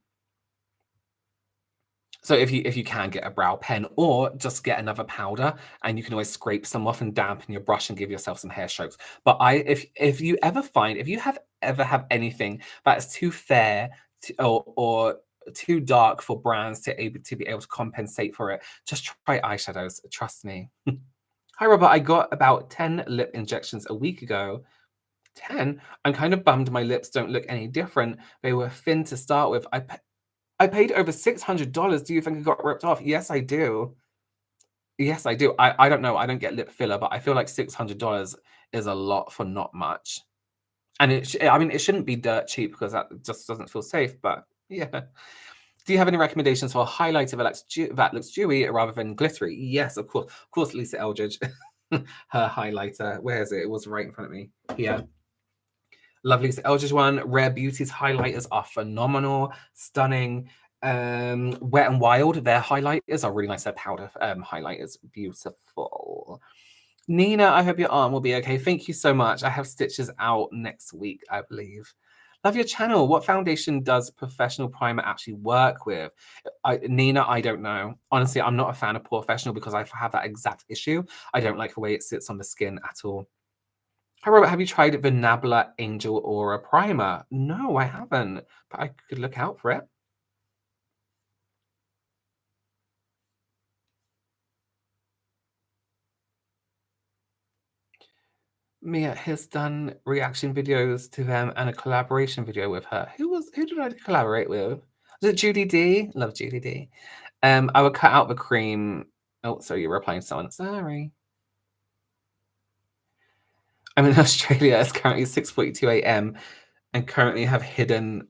so if you can get a brow pen or just get another powder and you can always scrape some off and dampen your brush and give yourself some hair strokes. But if you ever find if you have ever have anything that is too fair or too dark for brands to be able to compensate for it, just try eyeshadows. Trust me. Hi Robert, I got about 10 lip injections a week ago. 10? I'm kind of bummed my lips don't look any different. They were thin to start with. I paid over $600. Do you think I got ripped off? Yes, I do. Yes, I do. I don't know. I don't get lip filler, but I feel like $600 is a lot for not much. And I mean, it shouldn't be dirt cheap because that just doesn't feel safe. But yeah. Do you have any recommendations for a highlighter that looks dewy rather than glittery? Yes, of course, Lisa Eldridge. Her highlighter. Where is it? It was right in front of me. Here. Lovely. So Eldridge one, Rare Beauty's highlighters are phenomenal, stunning. Wet and Wild, their highlighters are really nice. Their powder highlighters, beautiful. Nina, I hope your arm will be okay. Thank you so much. I have stitches out next week, I believe. Love your channel. What foundation does professional primer actually work with? Nina, I don't know. Honestly, I'm not a fan of professional because I have that exact issue. I don't like the way it sits on the skin at all. Hi, Robert. Have you tried the Nabla Angel Aura Primer? No, I haven't, but I could look out for it. Mia has done reaction videos to them and a collaboration video with her. Who did I collaborate with? Was it Judy D? Love Judy D. I would cut out the cream. Oh, sorry, you're replying to someone. Sorry. I'm in Australia. It's currently 6:42 a.m. and currently have hidden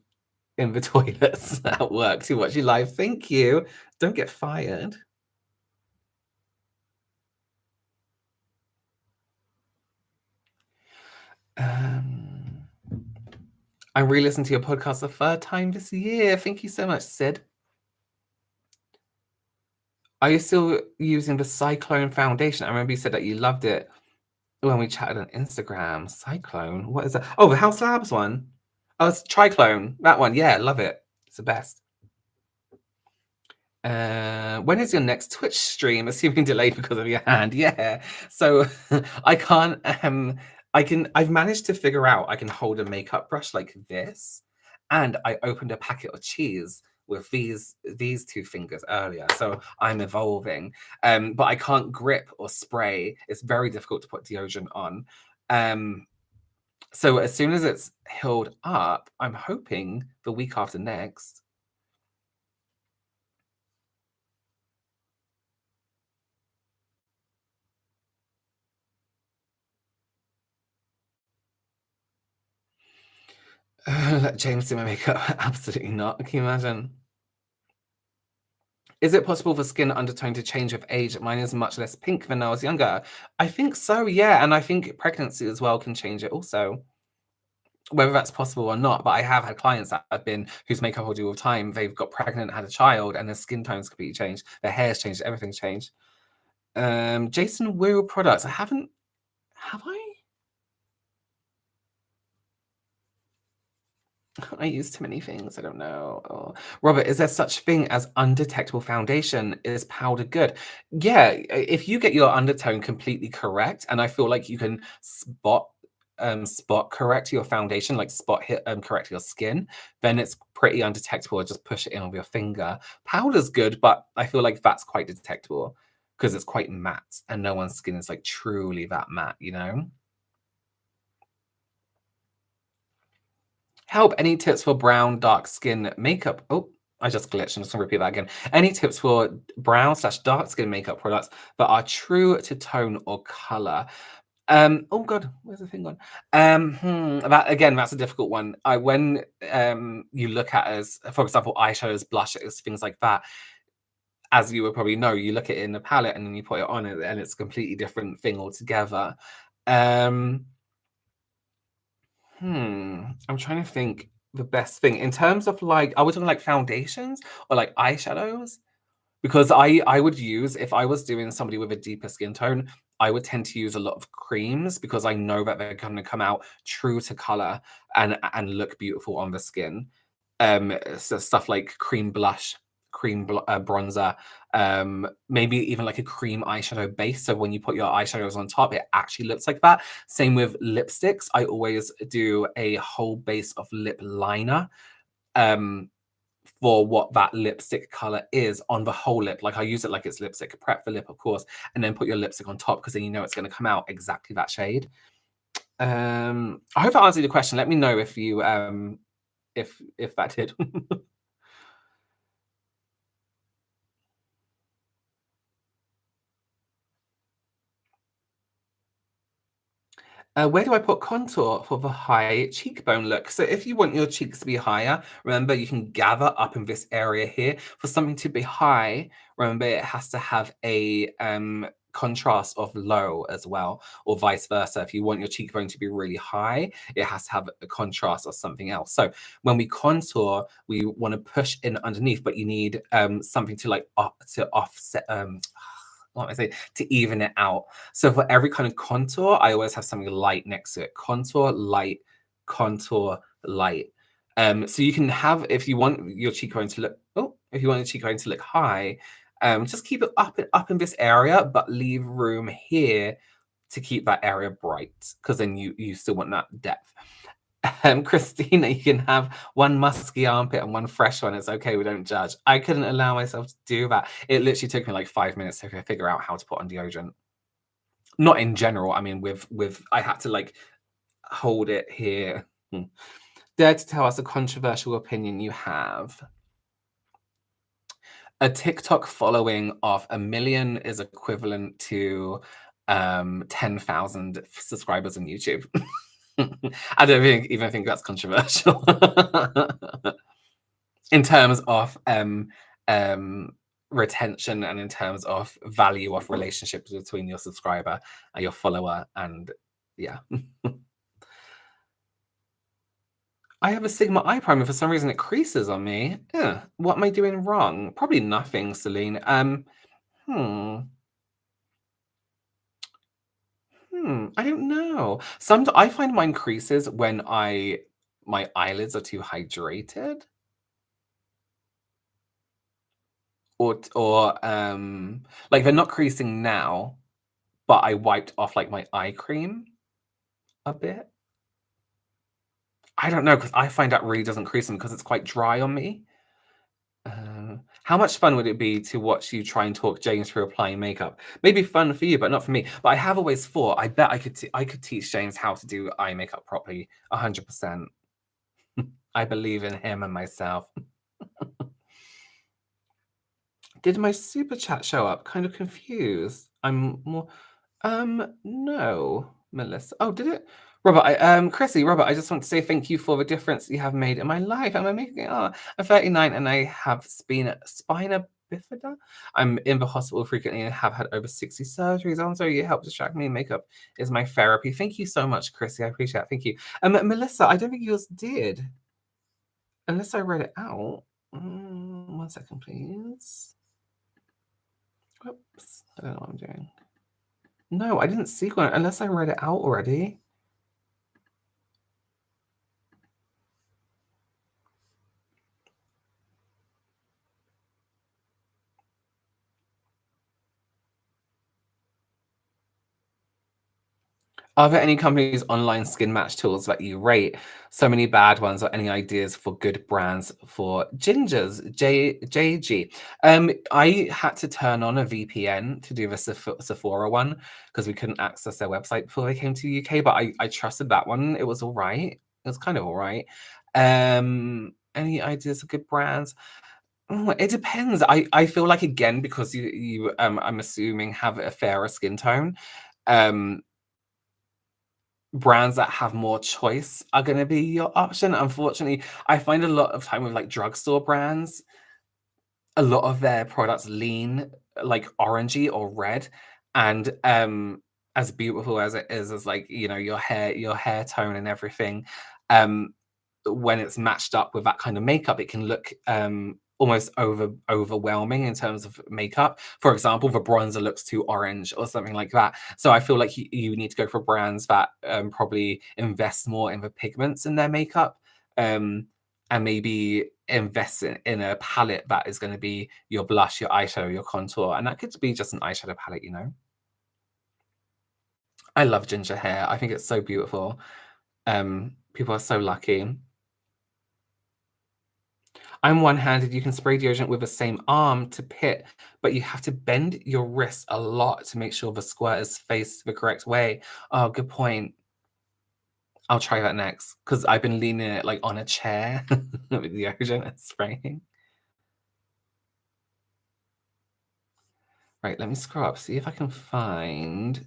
in the toilets at work to watch you live. Thank you. Don't get fired. Um, I re-listened to your podcast the third time this year. Thank you so much, Sid. Are you still using the Cyclone foundation? I remember you said that you loved it when we chatted on Instagram. Cyclone? What is that? Oh, the House Labs one. Oh, it's Triclone. That one. Yeah, love it. It's the best. When is your next Twitch stream? Assuming delayed because of your hand. Yeah. So I can't I've managed to figure out I can hold a makeup brush like this, and I opened a packet of cheese with these two fingers earlier. So I'm evolving. But I can't grip or spray. It's very difficult to put deodorant on. So as soon as it's healed up, I'm hoping the week after next. Let James do my makeup. Absolutely not. Can you imagine? Is it possible for skin undertone to change with age? Mine is much less pink than when I was younger. I think so, yeah. And I think pregnancy as well can change it also. Whether that's possible or not, but I have had clients that have been whose makeup I do all the time. They've got pregnant, had a child, and their skin tones completely changed. Their hair's changed, everything's changed. Jason Wu products. I haven't. Have I? I use too many things. I don't know. Oh. Robert, is there such thing as undetectable foundation? Is powder good? Yeah, if you get your undertone completely correct, and I feel like you can spot correct your foundation, like spot hit correct your skin, then it's pretty undetectable. Just push it in with your finger. Powder's good, but I feel like that's quite detectable because it's quite matte, and no one's skin is like truly that matte, you know? Help. Any tips for brown, dark skin makeup? Oh, I just glitched. I'm just gonna repeat that again. Any tips for brown/dark skin makeup products that are true to tone or color? Oh god, where's the thing gone? That again, that's a difficult one. I when you look at as, for example, eyeshadows, blushes, things like that, as you would probably know, you look at it in the palette and then you put it on it, and it's a completely different thing altogether. Um, I'm trying to think the best thing in terms of like, are we talking like foundations or like eyeshadows? Because I would use, if I was doing somebody with a deeper skin tone, I would tend to use a lot of creams because I know that they're gonna come out true to color and look beautiful on the skin. So stuff like cream blush, bronzer, maybe even like a cream eyeshadow base. So when you put your eyeshadows on top, it actually looks like that. Same with lipsticks. I always do a whole base of lip liner. Um, for what that lipstick color is on the whole lip. Like I use it like it's lipstick, prep the lip, of course, and then put your lipstick on top because then you know it's going to come out exactly that shade. I hope that answered your question. Let me know if you if that did. Where do I put contour for the high cheekbone look? So if you want your cheeks to be higher, remember you can gather up in this area here. For something to be high, remember it has to have a contrast of low as well, or vice versa. If you want your cheekbone to be really high, it has to have a contrast of something else. So when we contour, we want to push in underneath, but you need something to like to offset. What am I say, to even it out. So for every kind of contour, I always have something light next to it. Contour, light. So you can have, if you want your cheekbone to look, if you want your cheekbone to look high, just keep it up in this area, but leave room here to keep that area bright, because then you still want that depth. Christina, you can have one musky armpit and one fresh one. It's okay. We don't judge. I couldn't allow myself to do that. It literally took me like 5 minutes to figure out how to put on deodorant. Not in general. I mean, with I had to like hold it here. Dare to tell us a controversial opinion you have. A TikTok following of 1 million is equivalent to 10,000 subscribers on YouTube. I don't even think that's controversial. In terms of retention and in terms of value of relationships between your subscriber and your follower, and yeah. I have a Sigma eye primer. For some reason, it creases on me. Ugh, what am I doing wrong? Probably nothing, Celine. Hmm. I don't know. I find mine creases when my eyelids are too hydrated, or like they're not creasing now, but I wiped off like my eye cream a bit. I don't know, because I find that really doesn't crease them because it's quite dry on me. How much fun would it be to watch you try and talk James through applying makeup? Maybe fun for you, but not for me. But I have always thought, I bet I could teach James how to do eye makeup properly, 100%. I believe in him and myself. Did my super chat show up? Kind of confused. I'm more. No, Melissa. Oh, did it? Robert, Chrissy, Robert, I just want to say thank you for the difference you have made in my life. Am I making it? Oh, I'm 39 and I have spina bifida. I'm in the hospital frequently and have had over 60 surgeries. I'm sorry, you help distract me. Makeup is my therapy. Thank you so much, Chrissy. I appreciate it. Thank you. Melissa, I don't think yours did, unless I read it out. 1 second, please. Whoops. I don't know what I'm doing. No, I didn't see one unless I read it out already. Are there any companies' online skin match tools that you rate? So many bad ones, or any ideas for good brands for gingers? JG. I had to turn on a VPN to do the Sephora one because we couldn't access their website before they came to the UK, but I trusted that one. It was all right. It was kind of all right. Any ideas of good brands? It depends. I feel like, again, because you I'm assuming have a fairer skin tone. Um brands that have more choice are gonna be your option. Unfortunately, I find a lot of time with, like, drugstore brands, a lot of their products lean, like, orangey or red, and, as beautiful as it is as, like, your hair tone and everything, um, when it's matched up with that kind of makeup, it can look almost overwhelming in terms of makeup. For example, the bronzer looks too orange or something like that. So I feel like you need to go for brands that probably invest more in the pigments in their makeup, um, and maybe invest in a palette that is going to be your blush, your eyeshadow, your contour, and that could be just an eyeshadow palette, you know. I love ginger hair. I think it's so beautiful. People are so lucky. I'm one-handed, you can spray deodorant with the same arm to pit, but you have to bend your wrist a lot to make sure the squirt is faced the correct way. Oh, good point. I'll try that next because I've been leaning it like on a chair with deodorant and spraying. Right, let me scroll up, see if I can find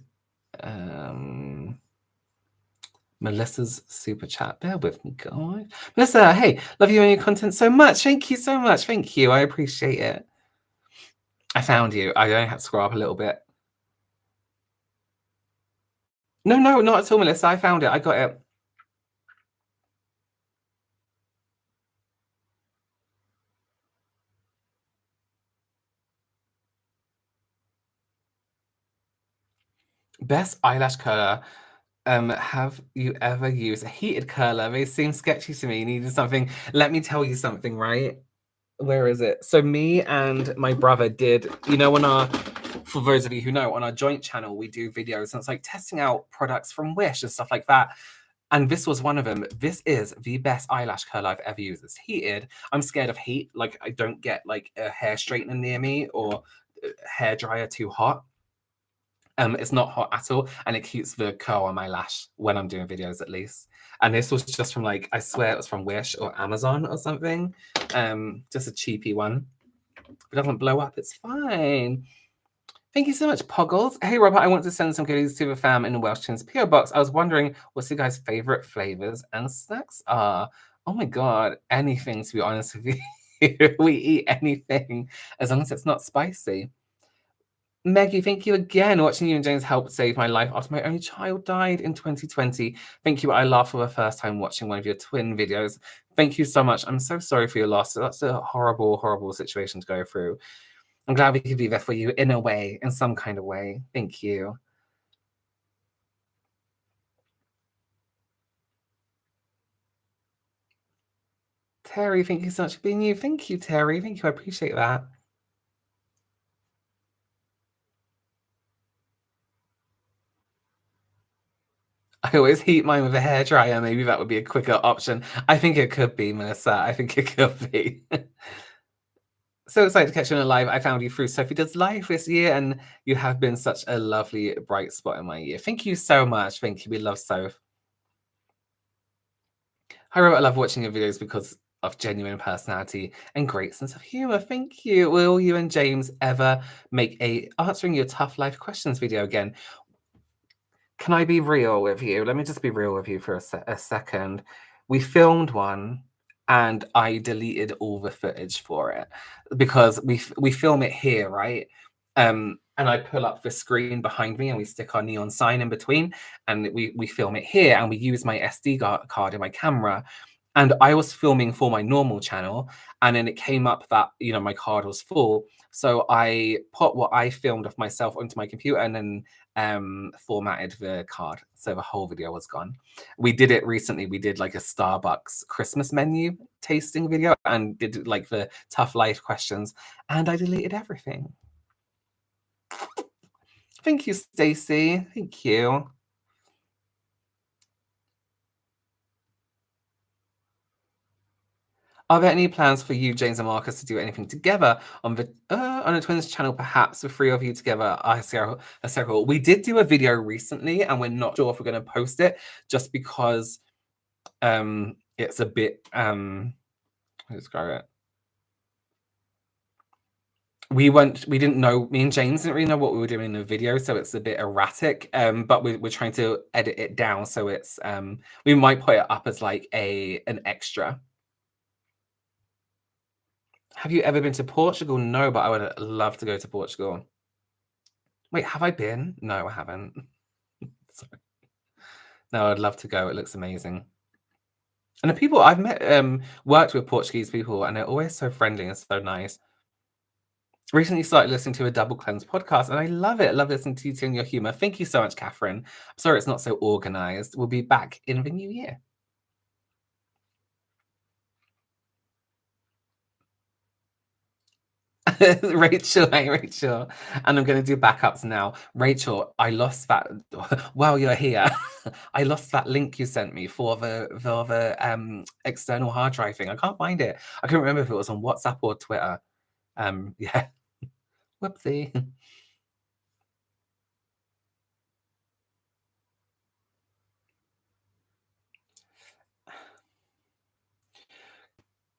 um Melissa's super chat. Bear with me, guys. Melissa, hey, love you and your content so much. Thank you so much. Thank you. I appreciate it. I found you. I only have to scroll up a little bit. No, no, not at all, Melissa. I found it. I got it. Best eyelash curler. Have you ever used a heated curler? They seem sketchy to me. Needed something. Let me tell you something, right? Where is it? So me and my brother did, on our, for those of you who know, on our joint channel, we do videos and it's like testing out products from Wish and stuff like that. And this was one of them. This is the best eyelash curler I've ever used. It's heated. I'm scared of heat. Like I don't get like a hair straightener near me or hair dryer too hot. It's not hot at all, and it keeps the curl on my lash when I'm doing videos at least. And this was just from like, I swear it was from Wish or Amazon or something. Just a cheapy one. If it doesn't blow up, it's fine. Thank you so much, Poggles. Hey, Robert, I want to send some goodies to the fam in the Welsh Tunes PO box. I was wondering what's your guys' favorite flavors and snacks are. Oh my god, anything to be honest with you. We eat anything as long as it's not spicy. Maggie, thank you again. Watching you and James helped save my life after my only child died in 2020. Thank you. I laughed for the first time watching one of your twin videos. Thank you so much. I'm so sorry for your loss. That's a horrible, horrible situation to go through. I'm glad we could be there for you in a way, in some kind of way. Thank you. Terry, thank you so much for being you. Thank you, Terry. Thank you. I appreciate that. I always heat mine with a hairdryer. Maybe that would be a quicker option. I think it could be, Melissa. I think it could be. So excited to catch you on a live. I found you through Sophie Does Live this year, and you have been such a lovely bright spot in my year. Thank you so much. Thank you. We love Soph. Hi, Robert. I love watching your videos because of genuine personality and great sense of humor. Thank you. Will you and James ever make a answering your tough life questions video again? Can I be real with you? Let me just be real with you for a second. We filmed one and I deleted all the footage for it because we film it here, right? And I pull up the screen behind me and we stick our neon sign in between and we film it here and we use my SD card in my camera. And I was filming for my normal channel and then it came up that, my card was full. So I put what I filmed of myself onto my computer and then formatted the card. So the whole video was gone. We did it recently. We did like a Starbucks Christmas menu tasting video and did like the tough life questions. And I deleted everything. Thank you, Stacey. Thank you. Are there any plans for you, James and Marcus, to do anything together on the Twins channel, perhaps the three of you together? Circle. We did do a video recently, and we're not sure if we're going to post it, just because it's a bit how to describe it. We didn't know, me and James didn't really know what we were doing in the video, so it's a bit erratic. But we're trying to edit it down so it's we might put it up as like an extra. Have you ever been to Portugal? No, but I would love to go to Portugal. Wait, have I been? No, I haven't. Sorry. No, I'd love to go. It looks amazing. And the people I've met, worked with Portuguese people, and they're always so friendly and so nice. Recently started listening to a Double Cleanse podcast, and I love it. I love listening to you and your humor. Thank you so much, Catherine. I'm sorry it's not so organized. We'll be back in the new year. Rachel, hey Rachel. And I'm going to do backups now. Rachel, I lost that while you're here. I lost that link you sent me for the external hard drive thing. I can't find it. I couldn't remember if it was on WhatsApp or Twitter. Yeah. Whoopsie.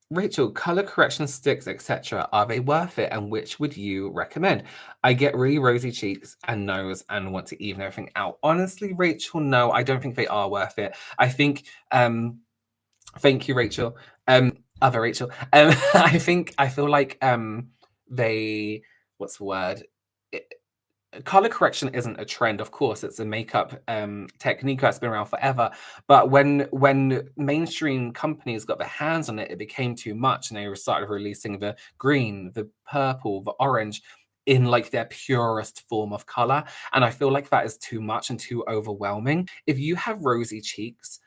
Rachel, color correction sticks, etc. Are they worth it? And which would you recommend? I get really rosy cheeks and nose and want to even everything out. Honestly, Rachel, no, I don't think they are worth it. I think thank you, Rachel. Other Rachel. I feel like they what's the word? Color correction isn't a trend, of course. It's a makeup technique that's been around forever. But when mainstream companies got their hands on it, it became too much, and they started releasing the green, the purple, the orange in like their purest form of color. And I feel like that is too much and too overwhelming. If you have rosy cheeks,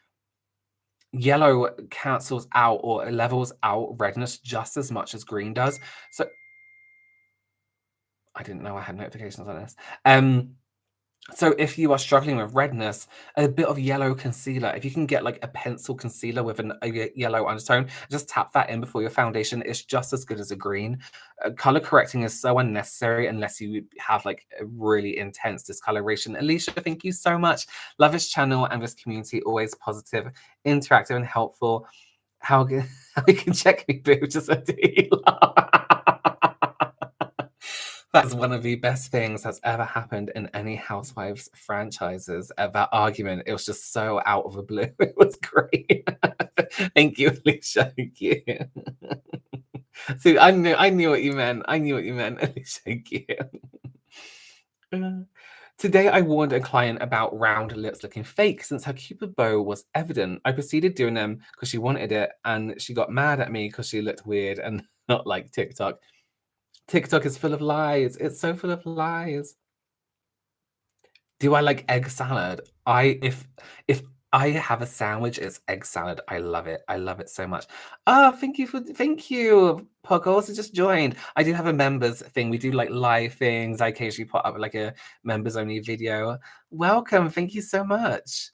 yellow cancels out or levels out redness just as much as green does. So I didn't know I had notifications on this. So if you are struggling with redness, a bit of yellow concealer, if you can get like a pencil concealer with a yellow undertone, just tap that in before your foundation. It's just as good as a green. Color correcting is so unnecessary unless you have like a really intense discoloration. Alicia, thank you so much. Love this channel and this community, always positive, interactive, and helpful. How, how we can check me boobs just a deal. That's one of the best things that's ever happened in any Housewives franchises. That argument, it was just so out of the blue. It was great. Thank you, Alicia. Thank you. See, I knew what you meant. I knew what you meant, Alicia. Thank you. Uh, Today, I warned a client about round lips looking fake since her cupid bow was evident. I proceeded doing them because she wanted it, and she got mad at me because she looked weird and not like TikTok. TikTok is full of lies. It's so full of lies. Do I like egg salad? If I have a sandwich, it's egg salad. I love it. I love it so much. Oh, thank you. Puggles just joined. I do have a members thing. We do like live things. I occasionally put up like a members only video. Welcome. Thank you so much.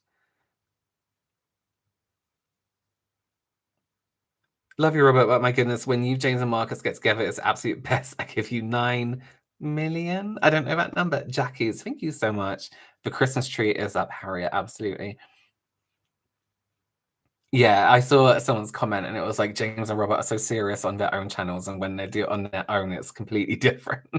Love you, Robert, but my goodness, when you, James, and Marcus get together, it's absolute best. I give you 9 million. I don't know that number. Jackie's, thank you so much. The Christmas tree is up, Harriet. Absolutely. Yeah, I saw someone's comment and it was like James and Robert are so serious on their own channels, and when they do it on their own, it's completely different.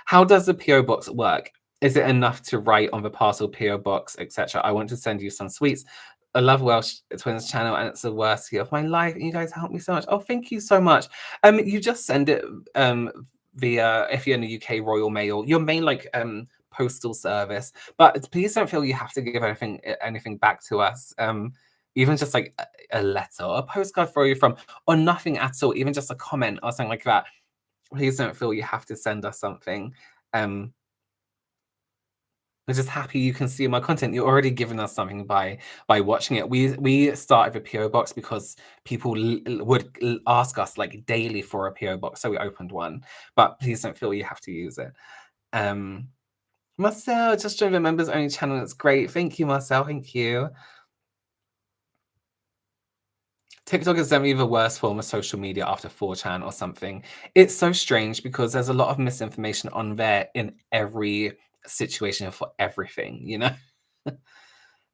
How does the PO box work? Is it enough to write on the parcel PO box, etc.? I want to send you some sweets. I love Welsh Twins channel, and it's the worst year of my life. And you guys help me so much. Oh, thank you so much. You just send it via, if you're in the UK, Royal Mail, your main like postal service. But please don't feel you have to give anything back to us. Even just like a letter or a postcard for you from, or nothing at all, even just a comment or something like that. Please don't feel you have to send us something. We're just happy you consume our content. You're already giving us something by watching it. We started the PO box because people would ask us like daily for a PO box, so we opened one. But please don't feel you have to use it. Marcel just joined the members only channel. It's great. Thank you, Marcel. Thank you. TikTok is definitely the worst form of social media after 4chan or something. It's so strange because there's a lot of misinformation on there in every situation for everything, you know?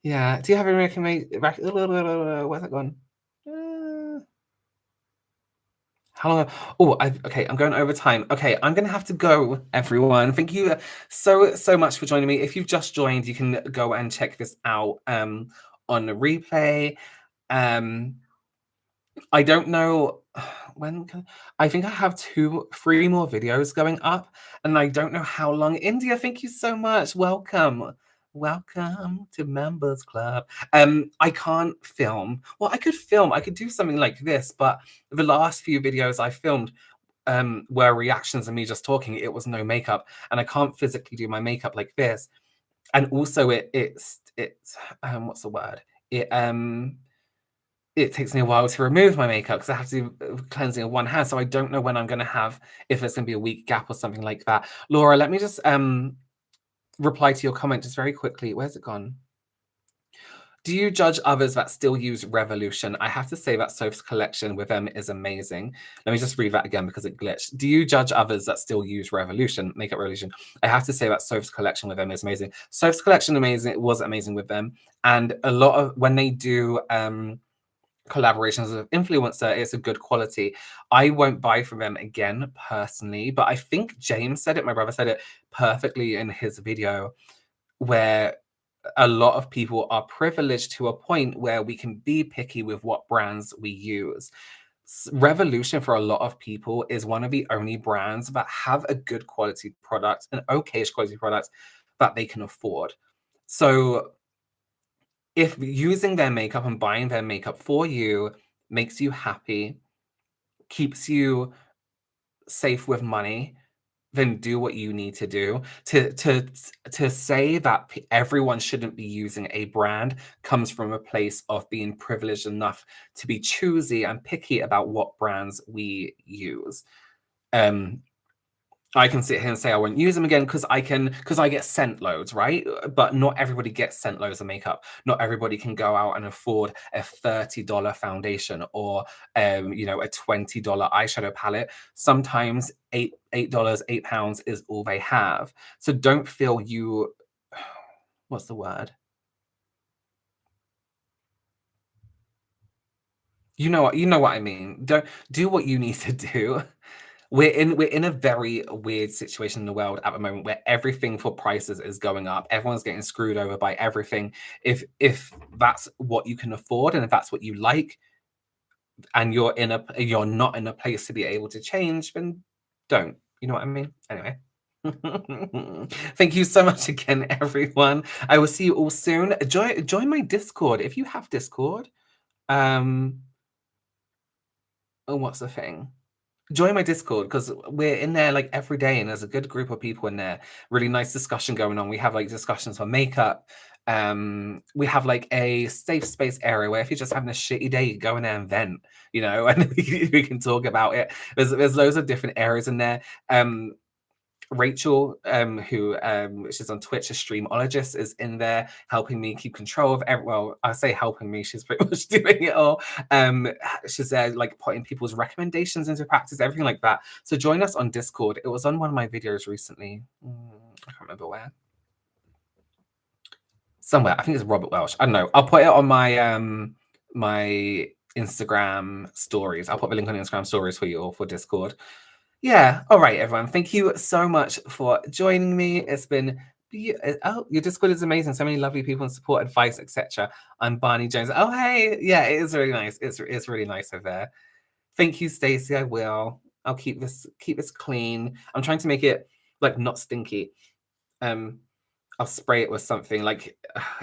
Yeah. Do you have any recommend where's it gone? How long? Oh, okay. I'm going over time. Okay, I'm gonna have to go, everyone. Thank you so much for joining me. If you've just joined, you can go and check this out on the replay. Um, I don't know when I think I have 3 more videos going up, and I don't know how long. India, thank you so much. Welcome. Welcome to Members Club. I can't film. Well, I could film. I could do something like this, but the last few videos I filmed were reactions of me just talking. It was no makeup, and I can't physically do my makeup like this. And also, it's what's the word? It it takes me a while to remove my makeup because I have to do cleansing of one hand. So I don't know when I'm going to have, if there's going to be a week gap or something like that. Laura, let me just reply to your comment just very quickly. Where's it gone? Do you judge others that still use Revolution? I have to say that Soph's collection with them is amazing. Let me just read that again because it glitched. Do you judge others that still use Revolution, Makeup Revolution? I have to say that Soph's collection with them is amazing. Soph's collection was amazing with them. And a lot of, when they do collaborations with influencer, it's a good quality. I won't buy from them again personally, but I think James said it, my brother said it perfectly in his video, where a lot of people are privileged to a point where we can be picky with what brands we use. Revolution for a lot of people is one of the only brands that have a good quality product, an okayish quality product that they can afford. So if using their makeup and buying their makeup for you makes you happy, keeps you safe with money, then do what you need to do. To say that everyone shouldn't be using a brand comes from a place of being privileged enough to be choosy and picky about what brands we use. Um, I can sit here and say I won't use them again because I get sent loads, right? But not everybody gets sent loads of makeup. Not everybody can go out and afford a $30 foundation or a $20 eyeshadow palette. Sometimes $8, £8 is all they have. So don't feel you what's the word? You know what I mean. Don't do what you need to do. We're in a very weird situation in the world at the moment where everything for prices is going up. Everyone's getting screwed over by everything. If that's what you can afford and if that's what you like, and you're not in a place to be able to change, then don't. You know what I mean? Anyway. Thank you so much again, everyone. I will see you all soon. Join my Discord if you have Discord. Um, oh, what's the thing? Join my Discord because we're in there like every day, and there's a good group of people in there. Really nice discussion going on. We have like discussions for makeup. We have like a safe space area where if you're just having a shitty day, you go in there and vent, and we can talk about it. There's loads of different areas in there. Rachel, who she's on Twitch, a streamologist, is in there helping me keep control of well, I say helping me, she's pretty much doing it all. She's there like putting people's recommendations into practice, everything like that. So join us on Discord. It was on one of my videos recently. I can't remember where. Somewhere. I think it's Robert Welsh. I don't know. I'll put it on my Instagram stories. I'll put the link on Instagram stories for you all for Discord. Yeah. All right, everyone. Thank you so much for joining me. It's been oh, your Discord is amazing. So many lovely people and support, advice, etc. I'm Barney Jones. Oh, hey, yeah, it is really nice. It's really nice over there. Thank you, Stacey. I will. I'll keep this clean. I'm trying to make it like not stinky. Um, I'll spray it with something like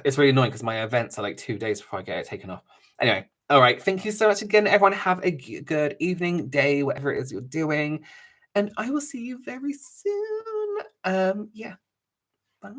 it's really annoying because my events are like 2 days before I get it taken off. Anyway, all right. Thank you so much again, everyone. Have a good evening, day, whatever it is you're doing. And I will see you very soon. Yeah. Bye.